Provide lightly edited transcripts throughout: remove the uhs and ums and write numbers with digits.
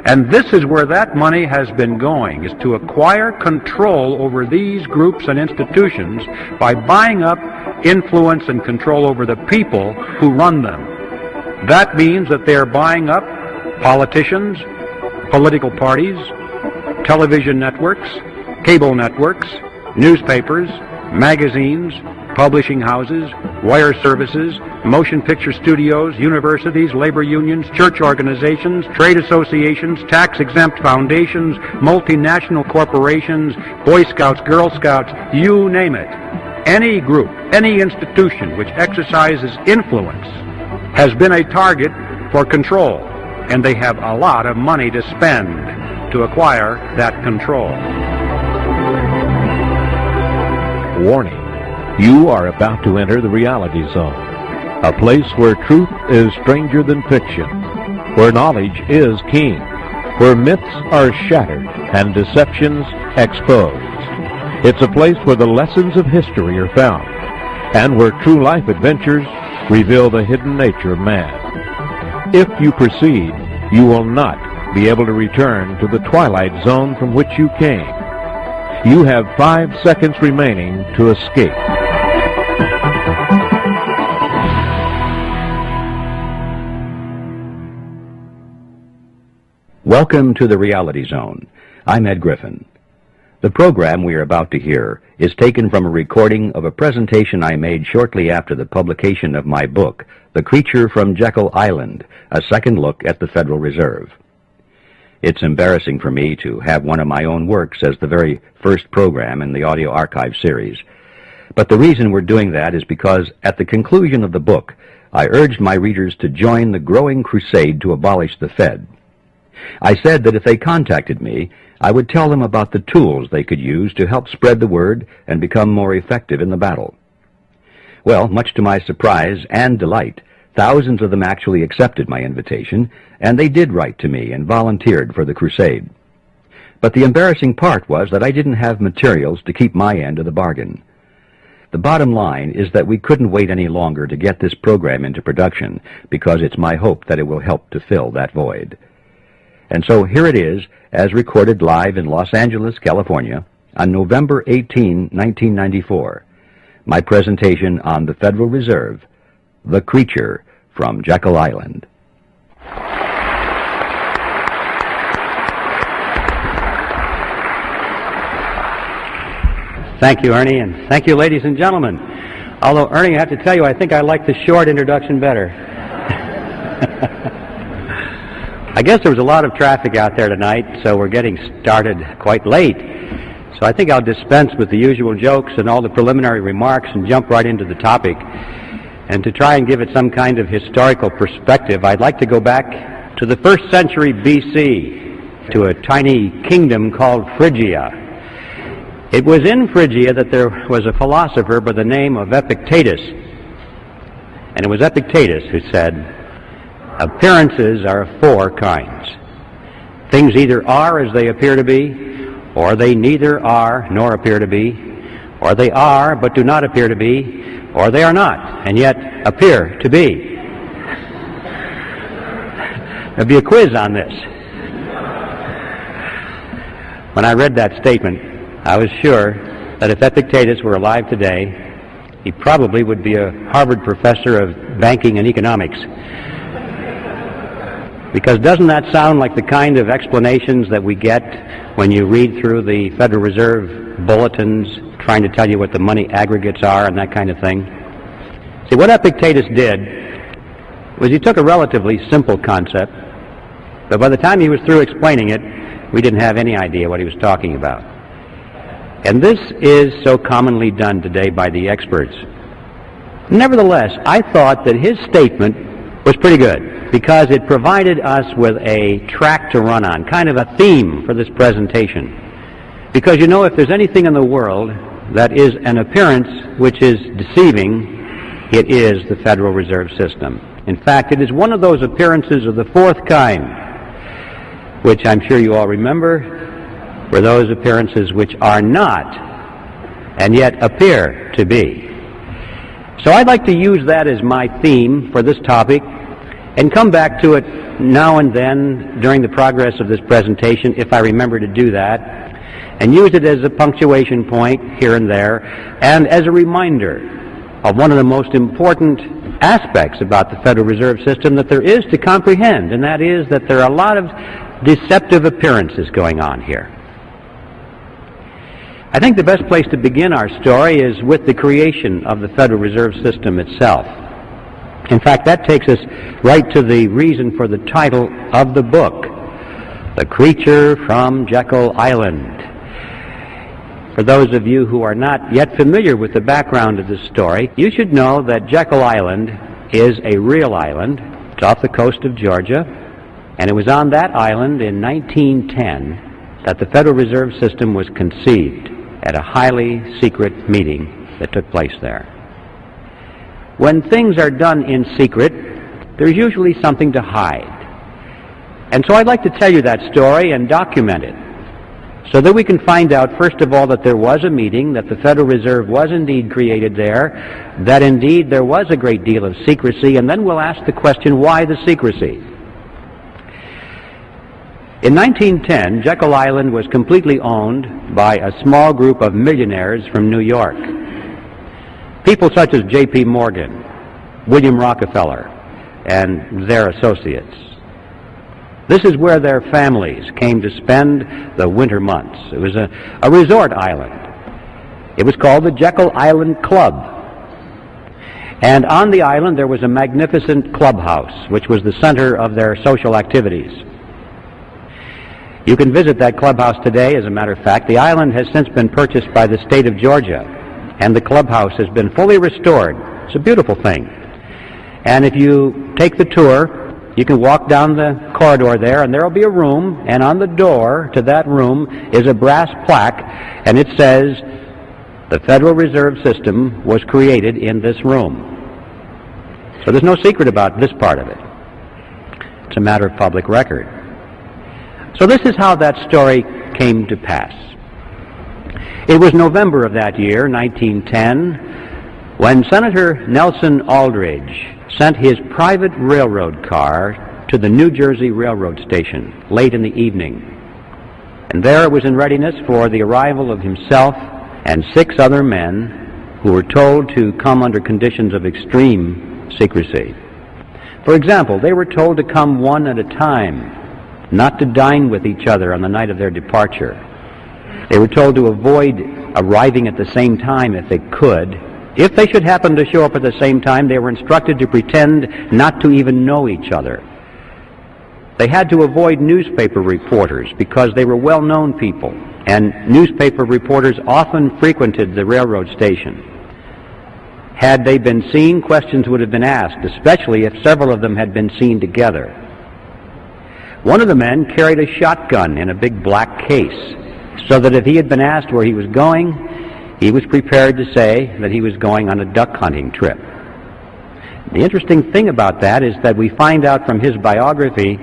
And this is where that money has been going, is to acquire control over these groups and institutions by buying up influence and control over the people who run them. That means that they are buying up politicians, political parties, television networks, cable networks, newspapers, magazines, publishing houses, wire services, motion picture studios, universities, labor unions, church organizations, trade associations, tax-exempt foundations, multinational corporations, Boy Scouts, Girl Scouts, you name it. Any group, any institution which exercises influence has been a target for control, and they have a lot of money to spend to acquire that control. Warning. You are about to enter the reality zone, a place where truth is stranger than fiction, where knowledge is king, where myths are shattered and deceptions exposed. It's a place where the lessons of history are found, and where true life adventures reveal the hidden nature of man. If you proceed, you will not be able to return to the twilight zone from which you came. You have 5 seconds remaining to escape. Welcome to the Reality Zone. I'm Ed Griffin. The program we are about to hear is taken from a recording of a presentation I made shortly after the publication of my book, The Creature from Jekyll Island, a second look at the Federal Reserve. It's embarrassing for me to have one of my own works as the very first program in the audio archive series. But the reason we're doing that is because at the conclusion of the book, I urged my readers to join the growing crusade to abolish the Fed. I said that if they contacted me, I would tell them about the tools they could use to help spread the word and become more effective in the battle. Well, much to my surprise and delight, thousands of them actually accepted my invitation, and they did write to me and volunteered for the crusade. But the embarrassing part was that I didn't have materials to keep my end of the bargain. The bottom line is that we couldn't wait any longer to get this program into production, because it's my hope that it will help to fill that void. And so here it is, as recorded live in Los Angeles, California, on November 18, 1994. My presentation on the Federal Reserve, The Creature from Jekyll Island. Thank you, Ernie, and thank you, ladies and gentlemen. Although, Ernie, I have to tell you, I think I like the short introduction better. I guess there was a lot of traffic out there tonight, so we're getting started quite late. So I think I'll dispense with the usual jokes and all the preliminary remarks and jump right into the topic. And to try and give it some kind of historical perspective, I'd like to go back to the 1st century B.C., to a tiny kingdom called Phrygia. It was in Phrygia that there was a philosopher by the name of Epictetus. And it was Epictetus who said, appearances are of 4 kinds. Things either are as they appear to be, or they neither are nor appear to be, or they are but do not appear to be, or they are not and yet appear to be. There'll be a quiz on this. When I read that statement, I was sure that if Epictetus were alive today, he probably would be a Harvard professor of banking and economics. Because doesn't that sound like the kind of explanations that we get when you read through the Federal Reserve bulletins trying to tell you what the money aggregates are and that kind of thing? See, what Epictetus did was he took a relatively simple concept, but by the time he was through explaining it, we didn't have any idea what he was talking about. And this is so commonly done today by the experts. Nevertheless, I thought that his statement was pretty good, because it provided us with a track to run on, kind of a theme for this presentation. Because, you know, if there's anything in the world that is an appearance which is deceiving, it is the Federal Reserve System. In fact, it is one of those appearances of the 4th kind, which I'm sure you all remember, were those appearances which are not, and yet appear to be. So I'd like to use that as my theme for this topic, and come back to it now and then during the progress of this presentation, if I remember to do that, and use it as a punctuation point here and there, and as a reminder of one of the most important aspects about the Federal Reserve System that there is to comprehend, and that is that there are a lot of deceptive appearances going on here. I think the best place to begin our story is with the creation of the Federal Reserve System itself. In fact, that takes us right to the reason for the title of the book, The Creature from Jekyll Island. For those of you who are not yet familiar with the background of this story, you should know that Jekyll Island is a real island. It's off the coast of Georgia, and it was on that island in 1910 that the Federal Reserve System was conceived at a highly secret meeting that took place there. When things are done in secret, there's usually something to hide. And so I'd like to tell you that story and document it, so that we can find out, first of all, that there was a meeting, that the Federal Reserve was indeed created there, that indeed there was a great deal of secrecy, and then we'll ask the question, why the secrecy? In 1910, Jekyll Island was completely owned by a small group of millionaires from New York. People such as J.P. Morgan, William Rockefeller, and their associates. This is where their families came to spend the winter months. It was a resort island. It was called the Jekyll Island Club. And on the island there was a magnificent clubhouse, which was the center of their social activities. You can visit that clubhouse today, as a matter of fact. The island has since been purchased by the state of Georgia, and the clubhouse has been fully restored. It's a beautiful thing. And if you take the tour, you can walk down the corridor there, and there will be a room, and on the door to that room is a brass plaque, and it says, "The Federal Reserve System was created in this room." So there's no secret about this part of it. It's a matter of public record. So this is how that story came to pass. It was November of that year, 1910, when Senator Nelson Aldrich sent his private railroad car to the New Jersey Railroad Station late in the evening. And there it was in readiness for the arrival of himself and 6 other men who were told to come under conditions of extreme secrecy. For example, they were told to come one at a time, not to dine with each other on the night of their departure. They were told to avoid arriving at the same time if they could. If they should happen to show up at the same time, they were instructed to pretend not to even know each other. They had to avoid newspaper reporters because they were well-known people, and newspaper reporters often frequented the railroad station. Had they been seen, questions would have been asked, especially if several of them had been seen together. One of the men carried a shotgun in a big black case, so that if he had been asked where he was going, he was prepared to say that he was going on a duck hunting trip. The interesting thing about that is that we find out from his biography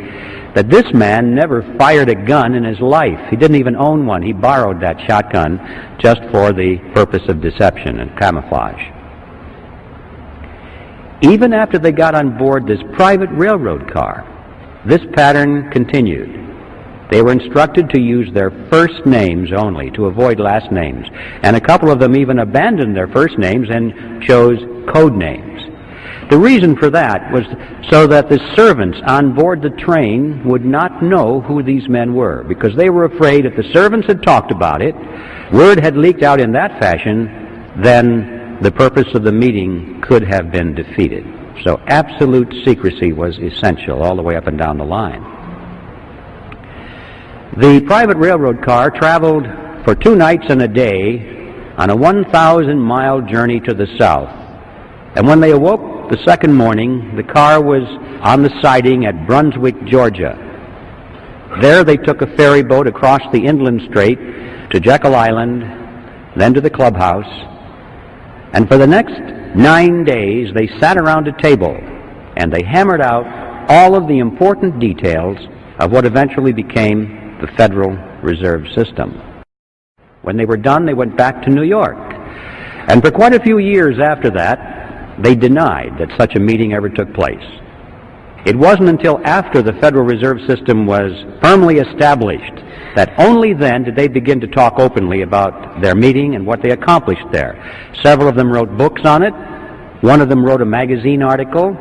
that this man never fired a gun in his life. He didn't even own one. He borrowed that shotgun just for the purpose of deception and camouflage. Even after they got on board this private railroad car, this pattern continued. They were instructed to use their first names only, to avoid last names. And a couple of them even abandoned their first names and chose code names. The reason for that was so that the servants on board the train would not know who these men were, because they were afraid if the servants had talked about it, word had leaked out in that fashion, then the purpose of the meeting could have been defeated. So absolute secrecy was essential all the way up and down the line. The private railroad car traveled for 2 nights and a day on a 1,000-mile journey to the south. And when they awoke the second morning, the car was on the siding at Brunswick, Georgia. There they took a ferry boat across the inland strait to Jekyll Island, then to the clubhouse. And for the next 9 days, they sat around a table and they hammered out all of the important details of what eventually became the Federal Reserve System. When they were done, they went back to New York. And for quite a few years after that, they denied that such a meeting ever took place. It wasn't until after the Federal Reserve System was firmly established that only then did they begin to talk openly about their meeting and what they accomplished there. Several of them wrote books on it. One of them wrote a magazine article,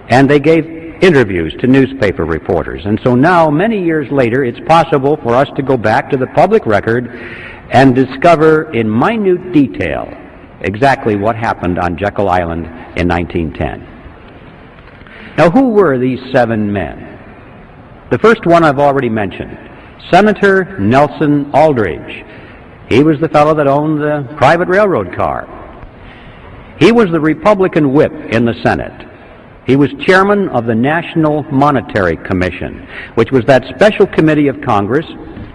and they gave interviews to newspaper reporters. And so now, many years later, it's possible for us to go back to the public record and discover in minute detail exactly what happened on Jekyll Island in 1910. Now, who were these 7 men? The first one I've already mentioned, Senator Nelson Aldrich. He was the fellow that owned the private railroad car. He was the Republican whip in the Senate. He was chairman of the National Monetary Commission, which was that special committee of Congress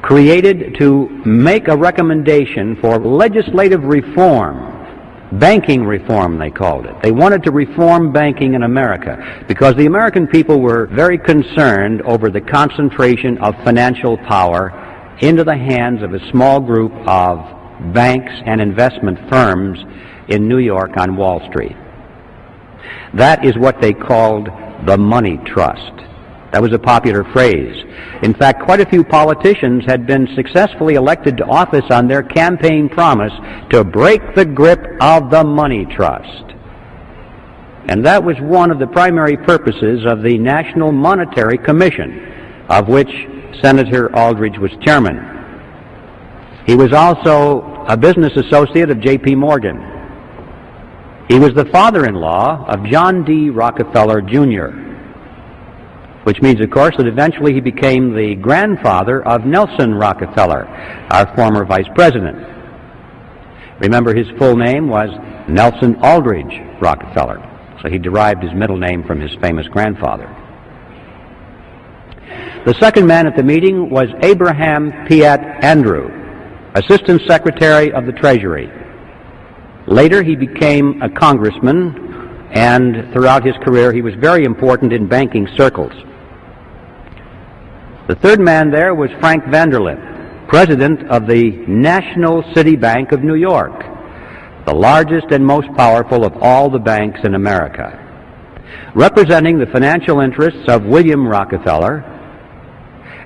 created to make a recommendation for legislative reform. Banking reform, they called it. They wanted to reform banking in America because the American people were very concerned over the concentration of financial power into the hands of a small group of banks and investment firms in New York on Wall Street. That is what they called the money trust. That was a popular phrase. In fact, quite a few politicians had been successfully elected to office on their campaign promise to break the grip of the money trust. And that was one of the primary purposes of the National Monetary Commission, of which Senator Aldrich was chairman. He was also a business associate of J.P. Morgan. He was the father-in-law of John D. Rockefeller, Jr., which means, of course, that eventually he became the grandfather of Nelson Rockefeller, our former vice president. Remember, his full name was Nelson Aldrich Rockefeller, so he derived his middle name from his famous grandfather. The second man at the meeting was Abraham Fiat Andrew, Assistant Secretary of the Treasury. Later, he became a congressman, and throughout his career, he was very important in banking circles. The third man there was Frank Vanderlip, president of the National City Bank of New York, the largest and most powerful of all the banks in America, representing the financial interests of William Rockefeller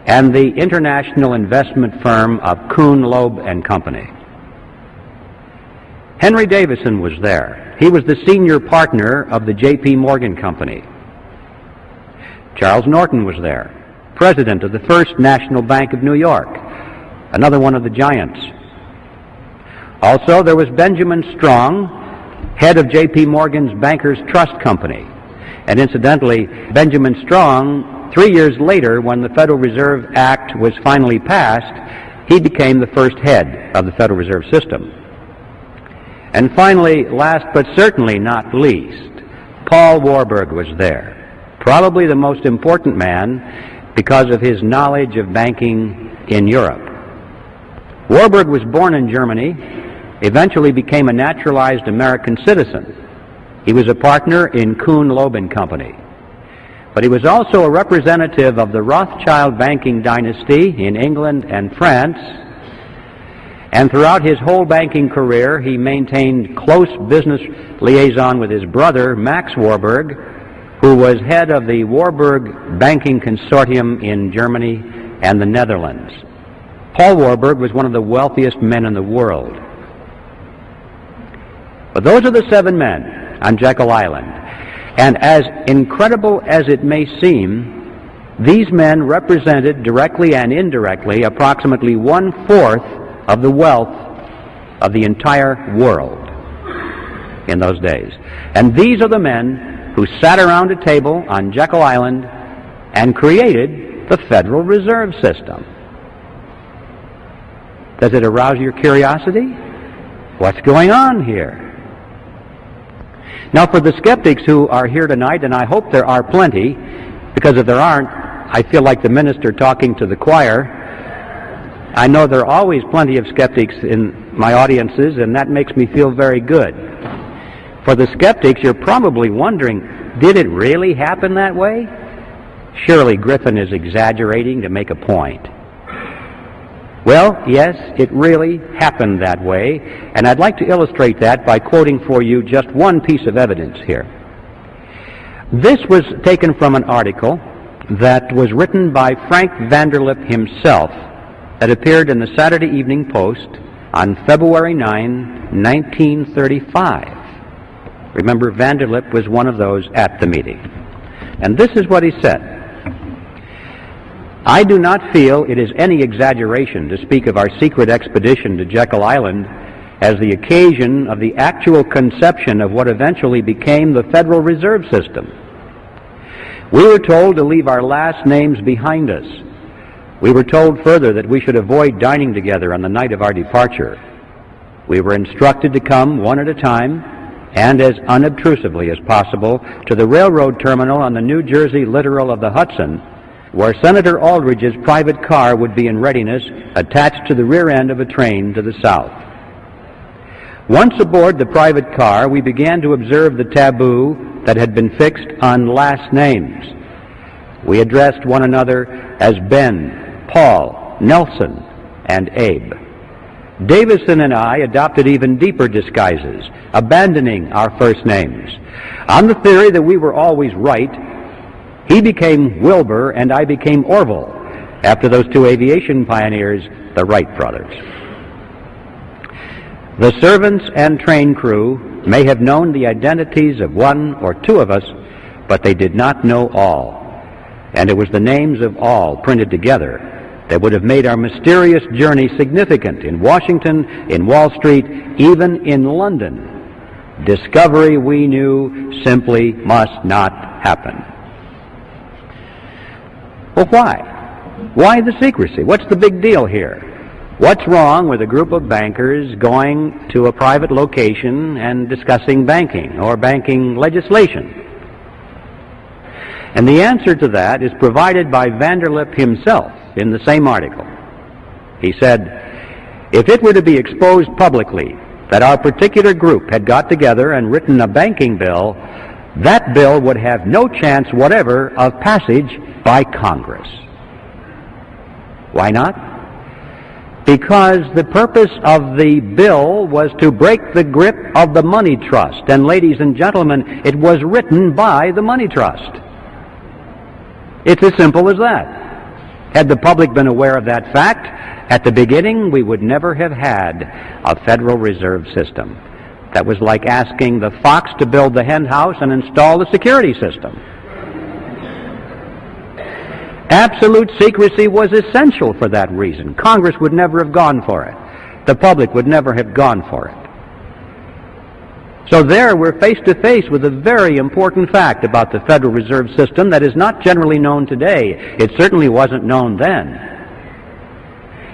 and the international investment firm of Kuhn, Loeb and Company. Henry Davison was there. He was the senior partner of the J.P. Morgan Company. Charles Norton was there, president of the First National Bank of New York, another one of the giants. Also, there was Benjamin Strong, head of J.P. Morgan's Bankers Trust Company. And incidentally, Benjamin Strong, 3 years later, when the Federal Reserve Act was finally passed, he became the first head of the Federal Reserve System. And finally, last but certainly not least, Paul Warburg was there, probably the most important man because of his knowledge of banking in Europe. Warburg was born in Germany, eventually became a naturalized American citizen. He was a partner in Kuhn, Loeb and Company. But he was also a representative of the Rothschild banking dynasty in England and France. And throughout his whole banking career, he maintained close business liaison with his brother, Max Warburg, who was head of the Warburg Banking Consortium in Germany and the Netherlands. Paul Warburg was one of the wealthiest men in the world. But those are the 7 men on Jekyll Island. And as incredible as it may seem, these men represented directly and indirectly approximately 1/4 of the wealth of the entire world in those days. And these are the men who sat around a table on Jekyll Island and created the Federal Reserve System. Does it arouse your curiosity? What's going on here? Now, for the skeptics who are here tonight, and I hope there are plenty, because if there aren't, I feel like the minister talking to the choir. I know there are always plenty of skeptics in my audiences, and that makes me feel very good. For the skeptics, you're probably wondering, did it really happen that way? Surely Griffin is exaggerating to make a point. Well, yes, it really happened that way, and I'd like to illustrate that by quoting for you just one piece of evidence here. This was taken from an article that was written by Frank Vanderlip himself that appeared in the Saturday Evening Post on February 9, 1935. Remember, Vanderlip was one of those at the meeting. And this is what he said. I do not feel it is any exaggeration to speak of our secret expedition to Jekyll Island as the occasion of the actual conception of what eventually became the Federal Reserve System. We were told to leave our last names behind us. We were told further that we should avoid dining together on the night of our departure. We were instructed to come one at a time and as unobtrusively as possible to the railroad terminal on the New Jersey littoral of the Hudson, where Senator Aldrich's private car would be in readiness attached to the rear end of a train to the south. Once aboard the private car, we began to observe the taboo that had been fixed on last names. We addressed one another as Ben, Paul, Nelson, and Abe. Davison and I adopted even deeper disguises, abandoning our first names. On the theory that we were always right, he became Wilbur and I became Orville, after those two aviation pioneers, the Wright brothers. The servants and train crew may have known the identities of one or two of us, but they did not know all. And it was the names of all printed together that would have made our mysterious journey significant in Washington, in Wall Street, even in London. Discovery, we knew, simply must not happen. Well, why? Why the secrecy? What's the big deal here? What's wrong with a group of bankers going to a private location and discussing banking or banking legislation? And the answer to that is provided by Vanderlip himself in the same article. He said, if it were to be exposed publicly that our particular group had got together and written a banking bill, that bill would have no chance whatever of passage by Congress. Why not? Because the purpose of the bill was to break the grip of the money trust. And ladies and gentlemen, it was written by the money trust. It's as simple as that. Had the public been aware of that fact, at the beginning we would never have had a Federal Reserve System. That was like asking the fox to build the hen house and install the security system. Absolute secrecy was essential for that reason. Congress would never have gone for it. The public would never have gone for it. So there we're face to face with a very important fact about the Federal Reserve System that is not generally known today. It certainly wasn't known then.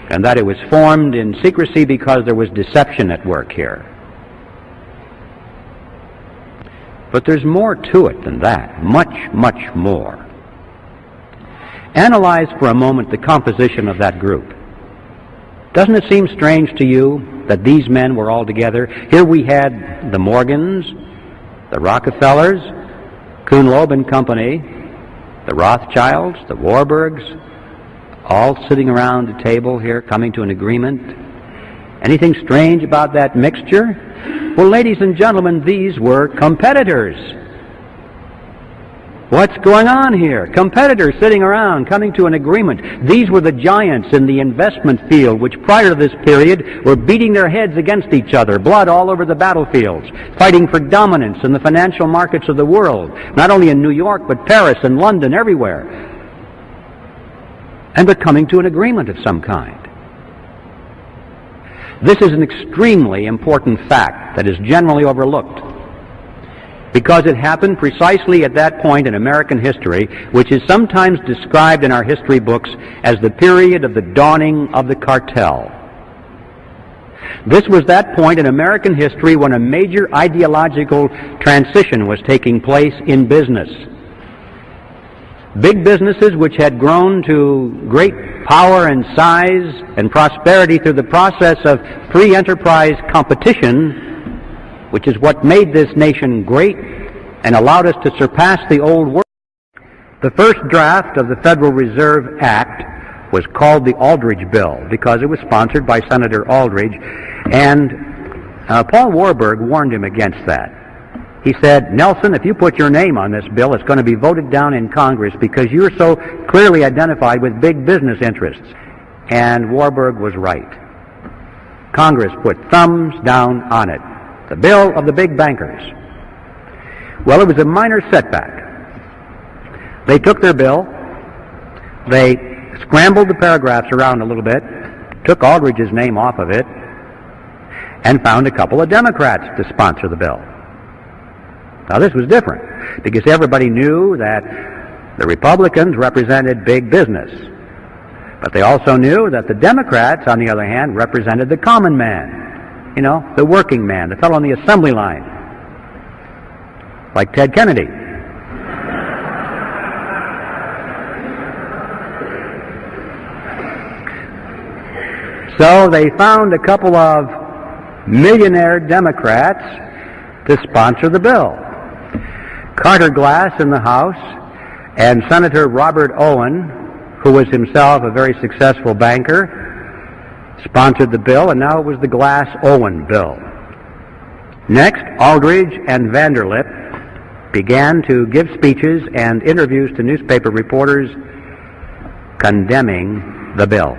And that it was formed in secrecy because there was deception at work here. But there's more to it than that. Much, much more. Analyze for a moment the composition of that group. Doesn't it seem strange to you that these men were all together? Here we had the Morgans, the Rockefellers, Kuhn Loeb and Company, the Rothschilds, the Warburgs, all sitting around a table here, coming to an agreement. Anything strange about that mixture? Well, ladies and gentlemen, these were competitors. What's going on here? Competitors sitting around, coming to an agreement. These were the giants in the investment field, which prior to this period were beating their heads against each other, blood all over the battlefields, fighting for dominance in the financial markets of the world, not only in New York, but Paris and London, everywhere. And they're coming to an agreement of some kind. This is an extremely important fact that is generally overlooked, because it happened precisely at that point in American history, which is sometimes described in our history books as the period of the dawning of the cartel. This was that point in American history when a major ideological transition was taking place in business. Big businesses which had grown to great power and size and prosperity through the process of free enterprise competition, which is what made this nation great and allowed us to surpass the old world. The first draft of the Federal Reserve Act was called the Aldrich Bill because it was sponsored by Senator Aldrich, and Paul Warburg warned him against that. He said, Nelson, if you put your name on this bill, it's going to be voted down in Congress because you're so clearly identified with big business interests. And Warburg was right. Congress put thumbs down on it. The bill of the big bankers. Well, it was a minor setback. They took their bill, they scrambled the paragraphs around a little bit, took Aldrich's name off of it, and found a couple of Democrats to sponsor the bill. Now, this was different, because everybody knew that the Republicans represented big business. But they also knew that the Democrats, on the other hand, represented the common man. You know, the working man, the fellow on the assembly line. Like Ted Kennedy. So they found a couple of millionaire Democrats to sponsor the bill. Carter Glass in the House and Senator Robert Owen, who was himself a very successful banker, sponsored the bill, and now it was the Glass-Owen bill. Next, Aldrich and Vanderlip began to give speeches and interviews to newspaper reporters condemning the bill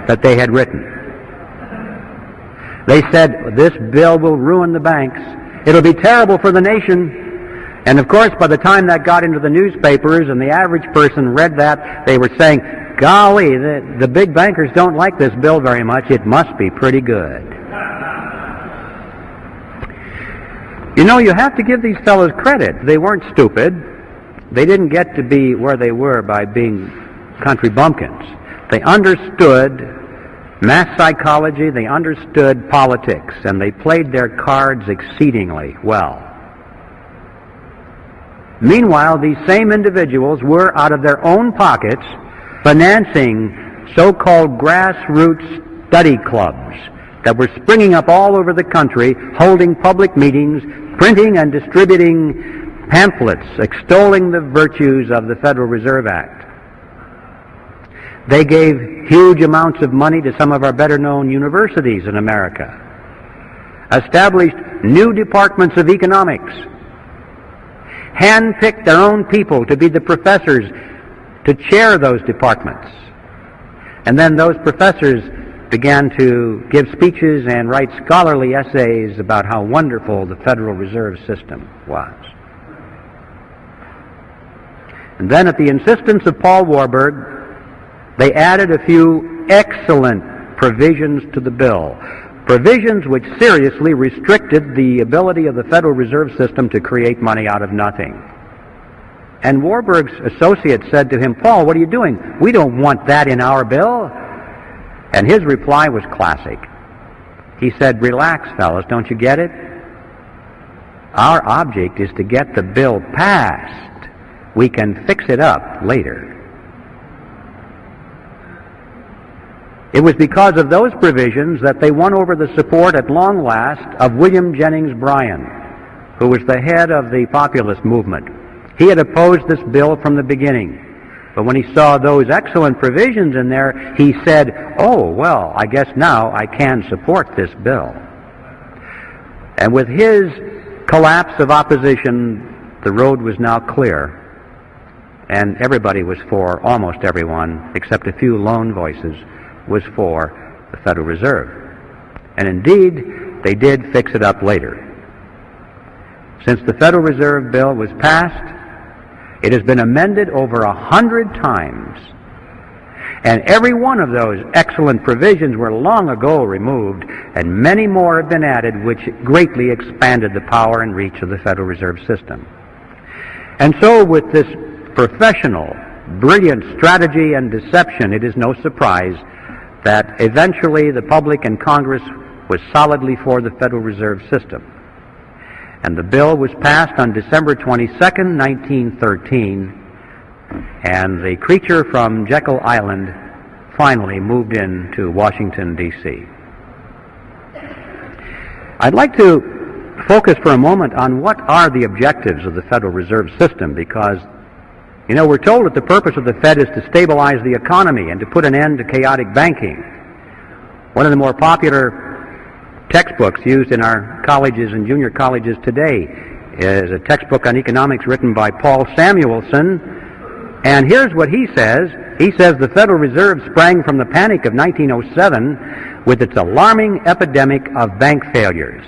that they had written. They said, this bill will ruin the banks. It'll be terrible for the nation. And of course, by the time that got into the newspapers and the average person read that, they were saying, golly, the big bankers don't like this bill very much. It must be pretty good. You know, you have to give these fellows credit. They weren't stupid. They didn't get to be where they were by being country bumpkins. They understood mass psychology, they understood politics, and they played their cards exceedingly well. Meanwhile, these same individuals were, out of their own pockets, financing so-called grassroots study clubs that were springing up all over the country, holding public meetings, printing and distributing pamphlets extolling the virtues of the Federal Reserve Act. They gave huge amounts of money to some of our better-known universities in America, established new departments of economics, handpicked their own people to be the professors to chair those departments. And then those professors began to give speeches and write scholarly essays about how wonderful the Federal Reserve System was. And then, at the insistence of Paul Warburg, they added a few excellent provisions to the bill, provisions which seriously restricted the ability of the Federal Reserve System to create money out of nothing. And Warburg's associate said to him, Paul, what are you doing? We don't want that in our bill. And his reply was classic. He said, relax, fellas, don't you get it? Our object is to get the bill passed. We can fix it up later. It was because of those provisions that they won over the support at long last of William Jennings Bryan, who was the head of the populist movement. He had opposed this bill from the beginning. But when he saw those excellent provisions in there, he said, oh, well, I guess now I can support this bill. And with his collapse of opposition, the road was now clear. And everybody was for, almost everyone, except a few lone voices, was for the Federal Reserve. And indeed, they did fix it up later. Since the Federal Reserve Bill was passed, it has been amended over 100 times. And every one of those excellent provisions were long ago removed, and many more have been added, which greatly expanded the power and reach of the Federal Reserve System. And so with this professional, brilliant strategy and deception, it is no surprise that eventually the public and Congress was solidly for the Federal Reserve System. And the bill was passed on December 22nd, 1913, and the creature from Jekyll Island finally moved into Washington, D.C. I'd like to focus for a moment on what are the objectives of the Federal Reserve System, because you know, we're told that the purpose of the Fed is to stabilize the economy and to put an end to chaotic banking. One of the more popular textbooks used in our colleges and junior colleges today is a textbook on economics written by Paul Samuelson. And here's what he says. He says the Federal Reserve sprang from the panic of 1907 with its alarming epidemic of bank failures.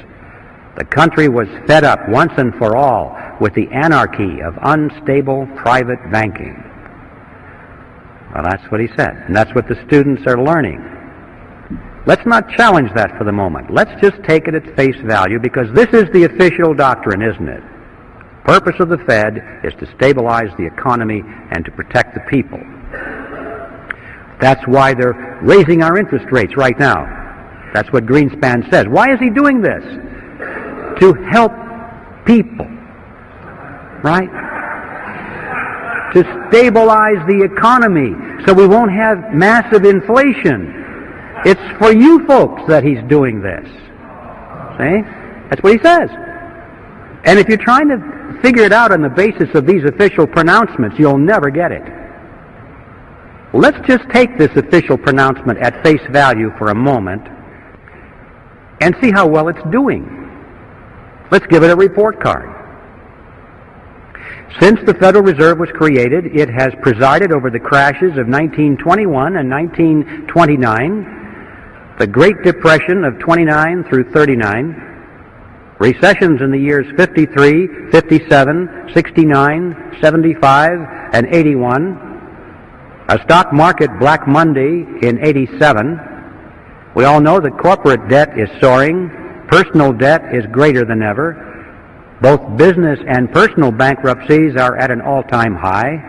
The country was fed up once and for all with the anarchy of unstable private banking. Well, that's what he said, and that's what the students are learning. Let's not challenge that for the moment. Let's just take it at face value, because this is the official doctrine, isn't it? The purpose of the Fed is to stabilize the economy and to protect the people. That's why they're raising our interest rates right now. That's what Greenspan says. Why is he doing this? To help people, right? To stabilize the economy so we won't have massive inflation. It's for you folks that he's doing this. See? That's what he says. And if you're trying to figure it out on the basis of these official pronouncements, you'll never get it. Let's just take this official pronouncement at face value for a moment and see how well it's doing. Let's give it a report card. Since the Federal Reserve was created, it has presided over the crashes of 1921 and 1929, the Great Depression of 29 through 39, recessions in the years 53, 57, 69, 75, and 81, a stock market Black Monday in 87. We all know that corporate debt is soaring, personal debt is greater than ever, both business and personal bankruptcies are at an all-time high.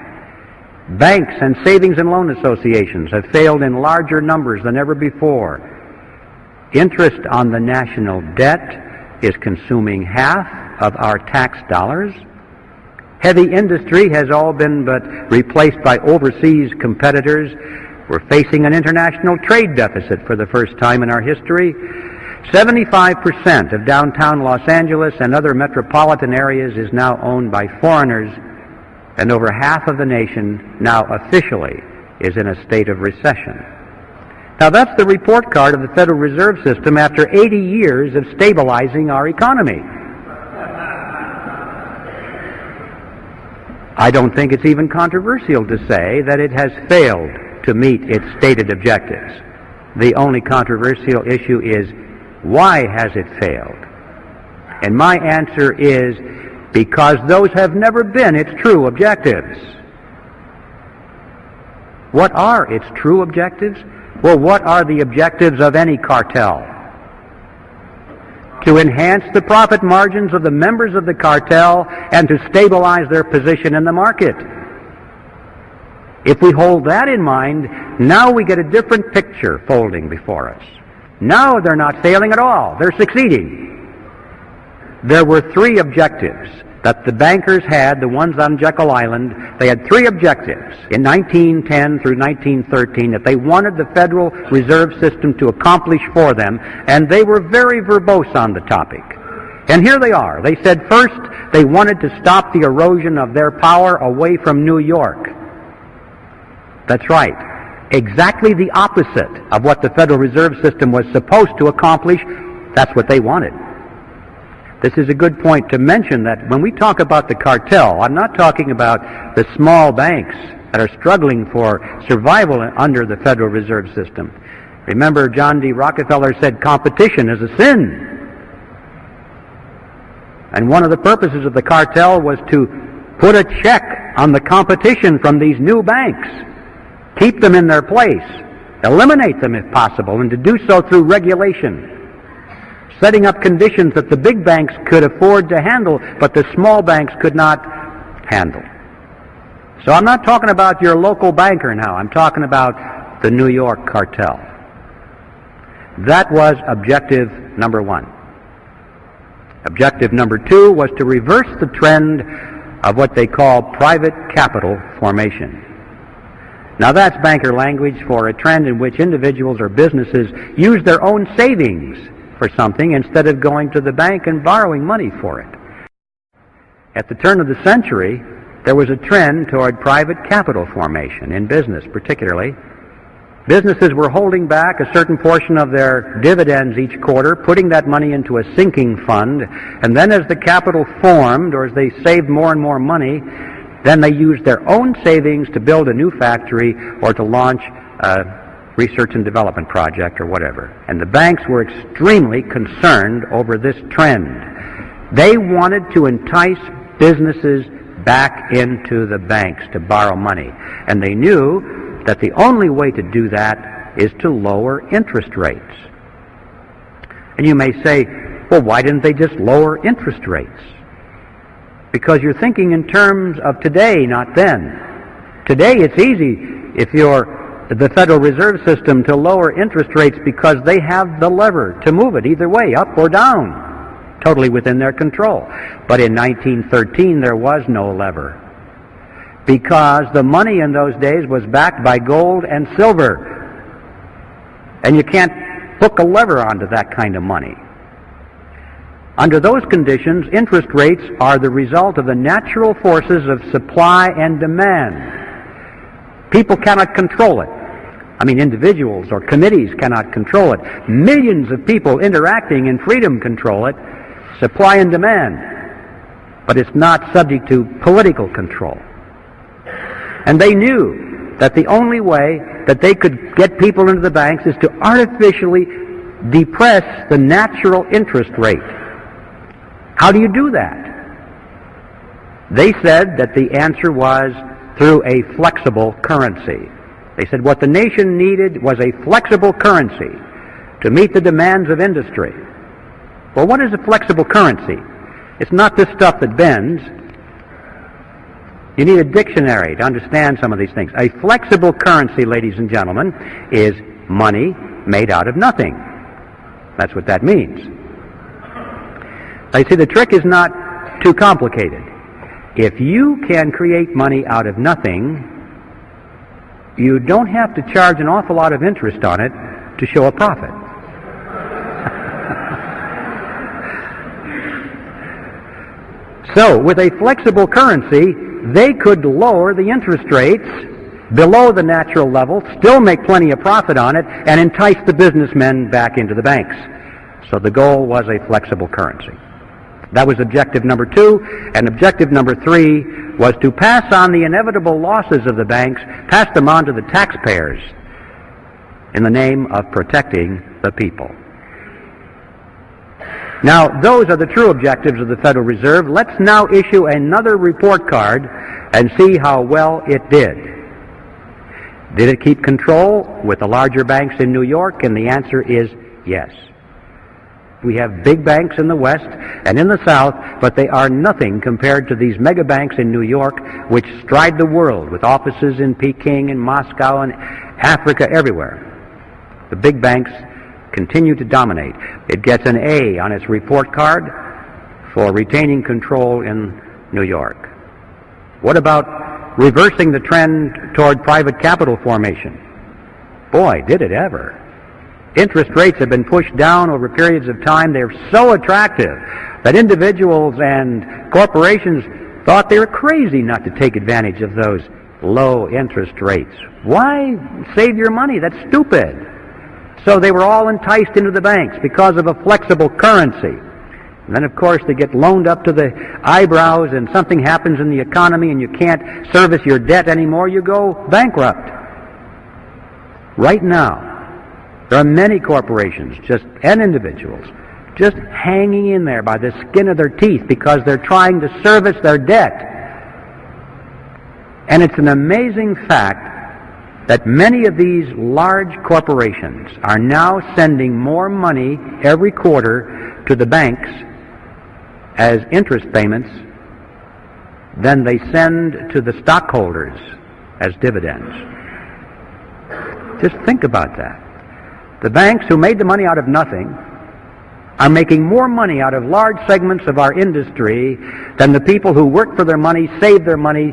Banks and savings and loan associations have failed in larger numbers than ever before. Interest on the national debt is consuming half of our tax dollars. Heavy industry has all been but replaced by overseas competitors. We're facing an international trade deficit for the first time in our history. 75% of downtown Los Angeles and other metropolitan areas is now owned by foreigners, and over half of the nation now officially is in a state of recession. Now that's the report card of the Federal Reserve System after 80 years of stabilizing our economy. I don't think it's even controversial to say that it has failed to meet its stated objectives. The only controversial issue is, why has it failed? And my answer is, because those have never been its true objectives. What are its true objectives? Well, what are the objectives of any cartel? To enhance the profit margins of the members of the cartel and to stabilize their position in the market. If we hold that in mind, now we get a different picture folding before us. Now they're not failing at all. They're succeeding. There were three objectives that the bankers had, the ones on Jekyll Island. They had three objectives in 1910 through 1913 that they wanted the Federal Reserve System to accomplish for them, and they were very verbose on the topic. And here they are. They said first they wanted to stop the erosion of their power away from New York. That's right. Exactly the opposite of what the Federal Reserve System was supposed to accomplish. That's what they wanted. This is a good point to mention that when we talk about the cartel, I'm not talking about the small banks that are struggling for survival under the Federal Reserve System. Remember, John D. Rockefeller said competition is a sin. And one of the purposes of the cartel was to put a check on the competition from these new banks. Keep them in their place, eliminate them if possible, and to do so through regulation, setting up conditions that the big banks could afford to handle, but the small banks could not handle. So I'm not talking about your local banker now. I'm talking about the New York cartel. That was objective number one. Objective number two was to reverse the trend of what they call private capital formation. Now that's banker language for a trend in which individuals or businesses use their own savings for something instead of going to the bank and borrowing money for it. At the turn of the century, there was a trend toward private capital formation in business particularly, Businesses were holding back a certain portion of their dividends each quarter, putting that money into a sinking fund, and then as the capital formed, or as they saved more and more money, then they used their own savings to build a new factory or to launch a research and development project or whatever. And the banks were extremely concerned over this trend. They wanted to entice businesses back into the banks to borrow money. And they knew that the only way to do that is to lower interest rates. And you may say, well, why didn't they just lower interest rates? Because you're thinking in terms of today, not then. Today it's easy, if you're the Federal Reserve System, to lower interest rates because they have the lever to move it either way, up or down, totally within their control. But in 1913 there was no lever, because the money in those days was backed by gold and silver. And you can't hook a lever onto that kind of money. Under those conditions, interest rates are the result of the natural forces of supply and demand. People cannot control it. I mean, individuals or committees cannot control it. Millions of people interacting in freedom control it, supply and demand. But it's not subject to political control. And they knew that the only way that they could get people into the banks is to artificially depress the natural interest rate. How do you do that? They said that the answer was through a flexible currency. They said what the nation needed was a flexible currency to meet the demands of industry. Well, what is a flexible currency? It's not this stuff that bends. You need a dictionary to understand some of these things. A flexible currency, ladies and gentlemen, is money made out of nothing. That's what that means. I see the trick is not too complicated. If you can create money out of nothing, you don't have to charge an awful lot of interest on it to show a profit. So, with a flexible currency, they could lower the interest rates below the natural level, still make plenty of profit on it, and entice the businessmen back into the banks. So the goal was a flexible currency. That was objective number 2, and objective number 3 was to pass on the inevitable losses of the banks, pass them on to the taxpayers in the name of protecting the people. Now, those are the true objectives of the Federal Reserve. Let's now issue another report card and see how well it did. Did it keep control with the larger banks in New York? And the answer is yes. We have big banks in the West and in the South, but they are nothing compared to these mega banks in New York, which stride the world with offices in Peking and Moscow and Africa, everywhere. The big banks continue to dominate. It gets an A on its report card for retaining control in New York. What about reversing the trend toward private capital formation? Boy, did it ever. Interest rates have been pushed down over periods of time. They're so attractive that individuals and corporations thought they were crazy not to take advantage of those low interest rates. Why save your money? That's stupid. So they were all enticed into the banks because of a flexible currency. And then, of course, they get loaned up to the eyebrows and something happens in the economy and you can't service your debt anymore, you go bankrupt. Right now, there are many corporations and individuals just hanging in there by the skin of their teeth because they're trying to service their debt. And it's an amazing fact that many of these large corporations are now sending more money every quarter to the banks as interest payments than they send to the stockholders as dividends. Just think about that. The banks who made the money out of nothing are making more money out of large segments of our industry than the people who worked for their money, saved their money,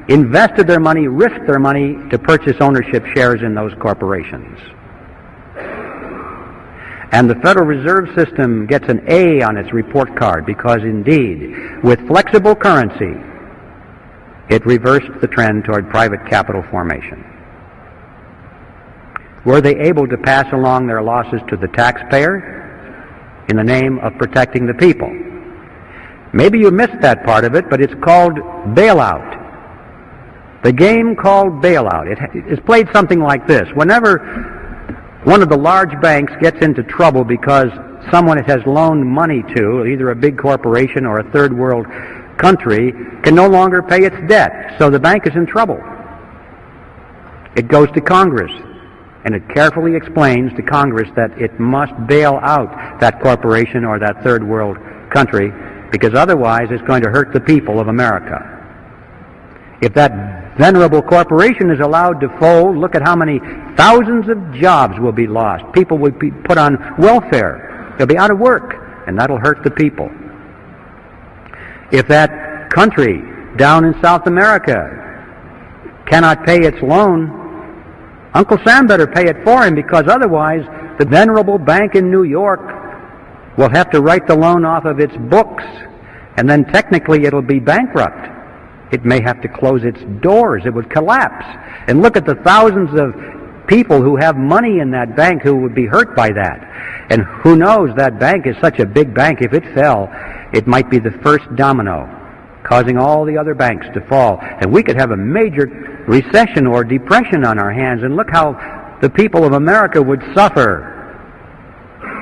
invested their money, risked their money to purchase ownership shares in those corporations. And the Federal Reserve System gets an A on its report card because, indeed, with flexible currency, it reversed the trend toward private capital formation. Were they able to pass along their losses to the taxpayer in the name of protecting the people? Maybe you missed that part of it, but it's called bailout. The game called bailout. It is played something like this. Whenever one of the large banks gets into trouble because someone it has loaned money to, either a big corporation or a third world country, can no longer pay its debt, so the bank is in trouble. It goes to Congress, and it carefully explains to Congress that it must bail out that corporation or that third world country, because otherwise it's going to hurt the people of America. If that venerable corporation is allowed to fold, look at how many thousands of jobs will be lost. People will be put on welfare. They'll be out of work, and that'll hurt the people. If that country down in South America cannot pay its loan, Uncle Sam better pay it for him, because otherwise the venerable bank in New York will have to write the loan off of its books, and then technically it'll be bankrupt. It may have to close its doors. It would collapse. And look at the thousands of people who have money in that bank who would be hurt by that. And who knows, that bank is such a big bank, if it fell, it might be the first domino, causing all the other banks to fall. And we could have a major recession or depression on our hands, and look how the people of America would suffer.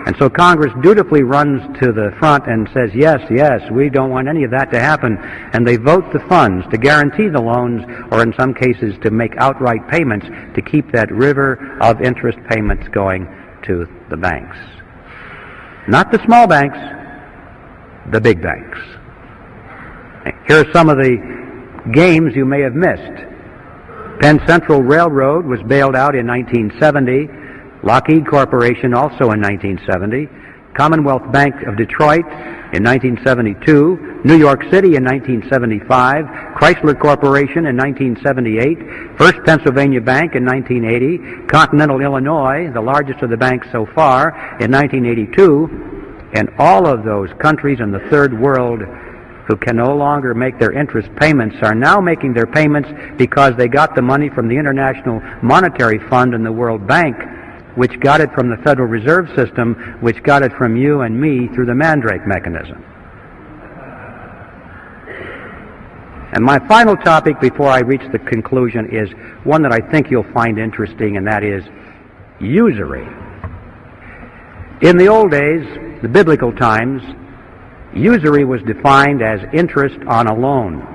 And so Congress dutifully runs to the front and says, yes, yes, we don't want any of that to happen. And they vote the funds to guarantee the loans, or in some cases to make outright payments to keep that river of interest payments going to the banks. Not the small banks, the big banks. Here are some of the games you may have missed. Penn Central Railroad was bailed out in 1970. Lockheed Corporation also in 1970. Commonwealth Bank of Detroit in 1972. New York City in 1975. Chrysler Corporation in 1978. First Pennsylvania Bank in 1980. Continental Illinois, the largest of the banks so far, in 1982. And all of those countries in the third world who can no longer make their interest payments are now making their payments because they got the money from the International Monetary Fund and the World Bank, which got it from the Federal Reserve System, which got it from you and me through the Mandrake mechanism. And my final topic before I reach the conclusion is one that I think you'll find interesting, and that is usury. In the old days, the biblical times, usury was defined as interest on a loan.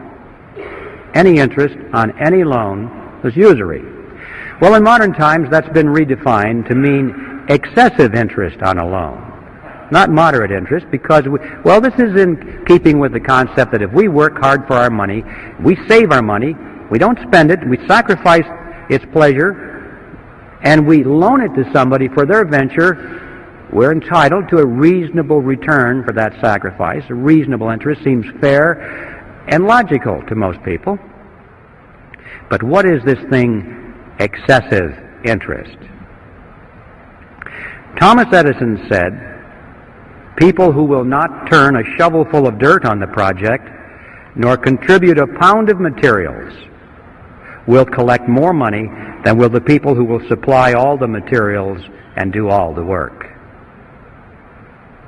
Any interest on any loan was usury. Well, in modern times, that's been redefined to mean excessive interest on a loan, not moderate interest, because, this is in keeping with the concept that if we work hard for our money, we save our money, we don't spend it, we sacrifice its pleasure, and we loan it to somebody for their venture, we're entitled to a reasonable return for that sacrifice. A reasonable interest seems fair and logical to most people. But what is this thing, excessive interest? Thomas Edison said, people who will not turn a shovelful of dirt on the project, nor contribute a pound of materials, will collect more money than will the people who will supply all the materials and do all the work.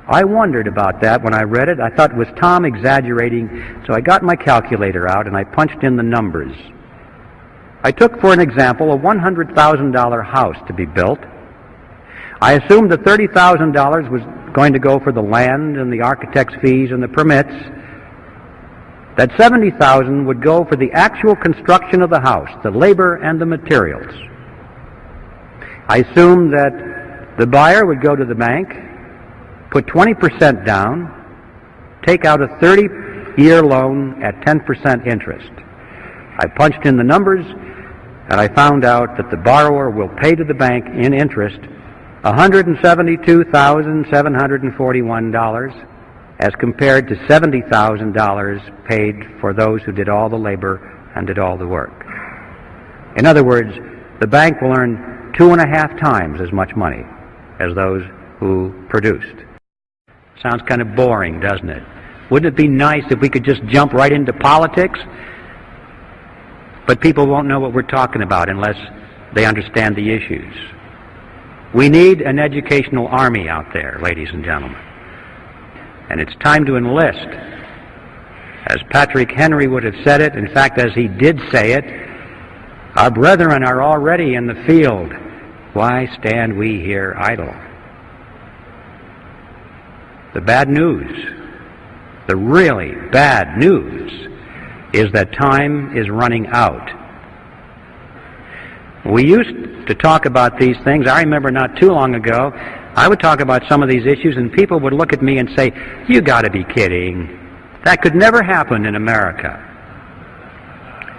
I wondered about that when I read it. I thought, was Tom exaggerating? So I got my calculator out and I punched in the numbers. I took, for an example, a $100,000 house to be built. I assumed that $30,000 was going to go for the land and the architect's fees and the permits, that $70,000 would go for the actual construction of the house, the labor and the materials. I assumed that the buyer would go to the bank, put 20% down, take out a 30-year loan at 10% interest. I punched in the numbers, and I found out that the borrower will pay to the bank in interest $172,741 as compared to $70,000 paid for those who did all the labor and did all the work. In other words, the bank will earn 2.5 times as much money as those who produced. Sounds kind of boring, doesn't it? Wouldn't it be nice if we could just jump right into politics? But people won't know what we're talking about unless they understand the issues. We need an educational army out there, ladies and gentlemen. And it's time to enlist. As Patrick Henry would have said it, in fact, as he did say it, our brethren are already in the field. Why stand we here idle? The bad news, the really bad news, is that time is running out. We used to talk about these things. I remember not too long ago, I would talk about some of these issues and people would look at me and say, "You got to be kidding. That could never happen in America."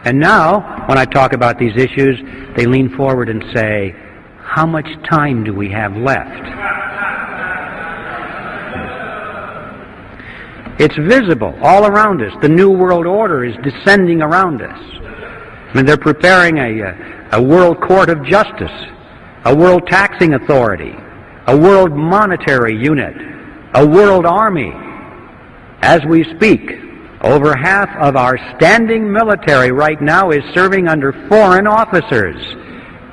And now, when I talk about these issues, they lean forward and say, "How much time do we have left?" It's visible all around us. The New World Order is descending around us. I mean, they're preparing a world court of justice, a world taxing authority, a world monetary unit, a world army. As we speak, over half of our standing military right now is serving under foreign officers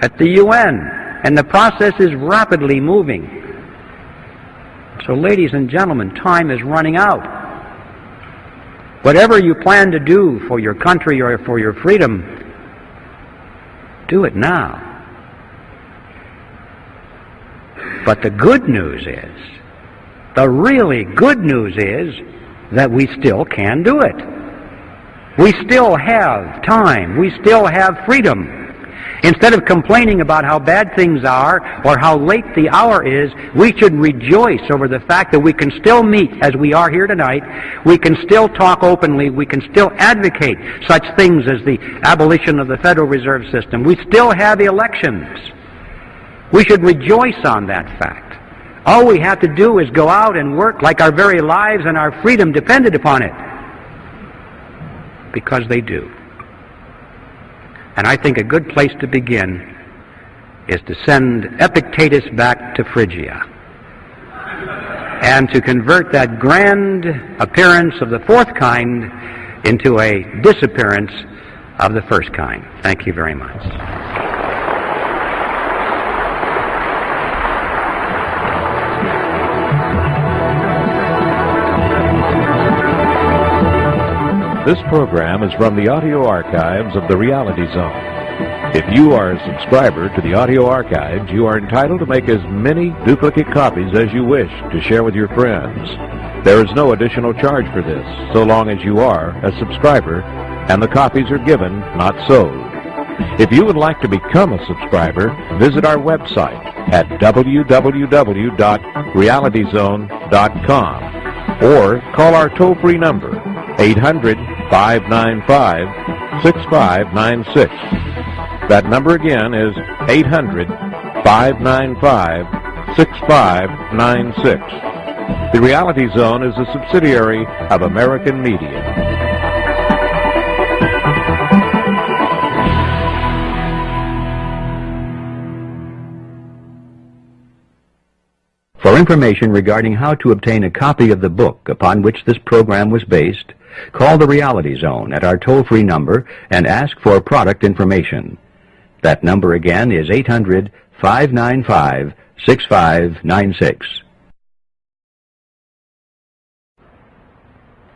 at the UN, and the process is rapidly moving. So, ladies and gentlemen, time is running out. Whatever you plan to do for your country or for your freedom, do it now. But the good news is, the really good news is, that we still can do it. We still have time. We still have freedom. Instead of complaining about how bad things are or how late the hour is, we should rejoice over the fact that we can still meet as we are here tonight. We can still talk openly. We can still advocate such things as the abolition of the Federal Reserve System. We still have elections. We should rejoice on that fact. All we have to do is go out and work like our very lives and our freedom depended upon it. Because they do. And I think a good place to begin is to send Epictetus back to Phrygia and to convert that grand appearance of the fourth kind into a disappearance of the first kind. Thank you very much. This program is from the audio archives of the Reality Zone. If you are a subscriber to the audio archives, you are entitled to make as many duplicate copies as you wish to share with your friends. There is no additional charge for this, so long as you are a subscriber and the copies are given, not sold. If you would like to become a subscriber, visit our website at www.realityzone.com or call our toll-free number, 800-595-6596. That number again is 800-595-6596. The Reality Zone is a subsidiary of American Media. For information regarding how to obtain a copy of the book upon which this program was based, call the Reality Zone at our toll-free number and ask for product information. That number again is 800-595-6596.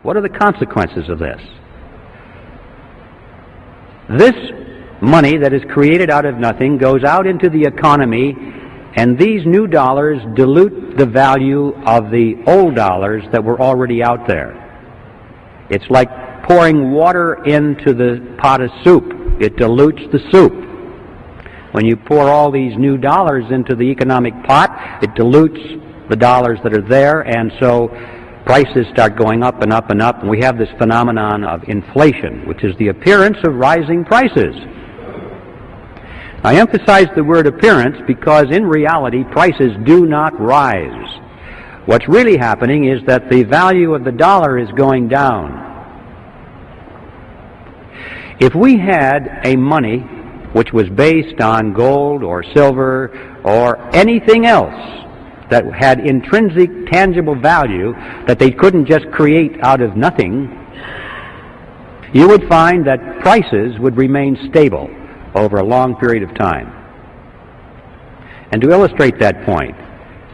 What are the consequences of this? This money that is created out of nothing goes out into the economy, and these new dollars dilute the value of the old dollars that were already out there. It's like pouring water into the pot of soup. It dilutes the soup. When you pour all these new dollars into the economic pot, it dilutes the dollars that are there, and so prices start going up and up and up, and we have this phenomenon of inflation, which is the appearance of rising prices. I emphasize the word appearance because in reality prices do not rise. What's really happening is that the value of the dollar is going down. If we had a money which was based on gold or silver or anything else that had intrinsic tangible value that they couldn't just create out of nothing, you would find that prices would remain stable over a long period of time. And to illustrate that point,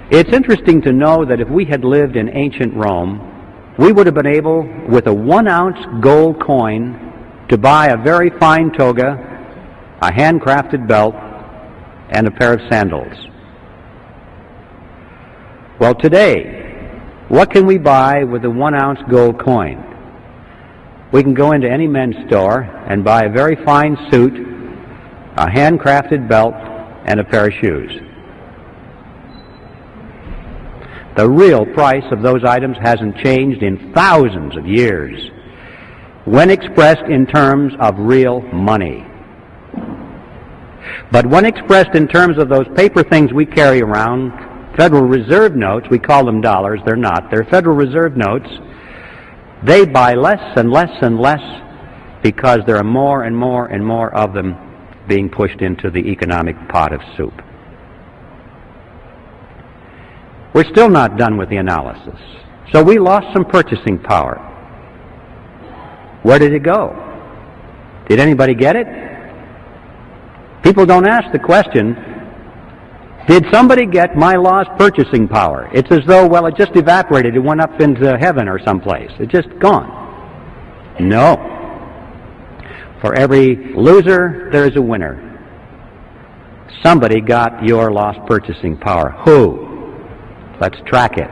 it's interesting to know that if we had lived in ancient Rome, we would have been able, with a 1-ounce gold coin, to buy a very fine toga, a handcrafted belt, and a pair of sandals. Well, today, what can we buy with a 1-ounce gold coin? We can go into any men's store and buy a very fine suit, a handcrafted belt, and a pair of shoes. The real price of those items hasn't changed in thousands of years when expressed in terms of real money. But when expressed in terms of those paper things we carry around, Federal Reserve notes, we call them dollars, they're not, they're Federal Reserve notes, they buy less and less and less because there are more and more and more of them being pushed into the economic pot of soup. We're still not done with the analysis. So we lost some purchasing power. Where did it go? Did anybody get it? People don't ask the question, did somebody get my lost purchasing power? It's as though, well, it just evaporated. It went up into heaven or someplace. It's just gone. No. For every loser, there is a winner. Somebody got your lost purchasing power. Who? Let's track it.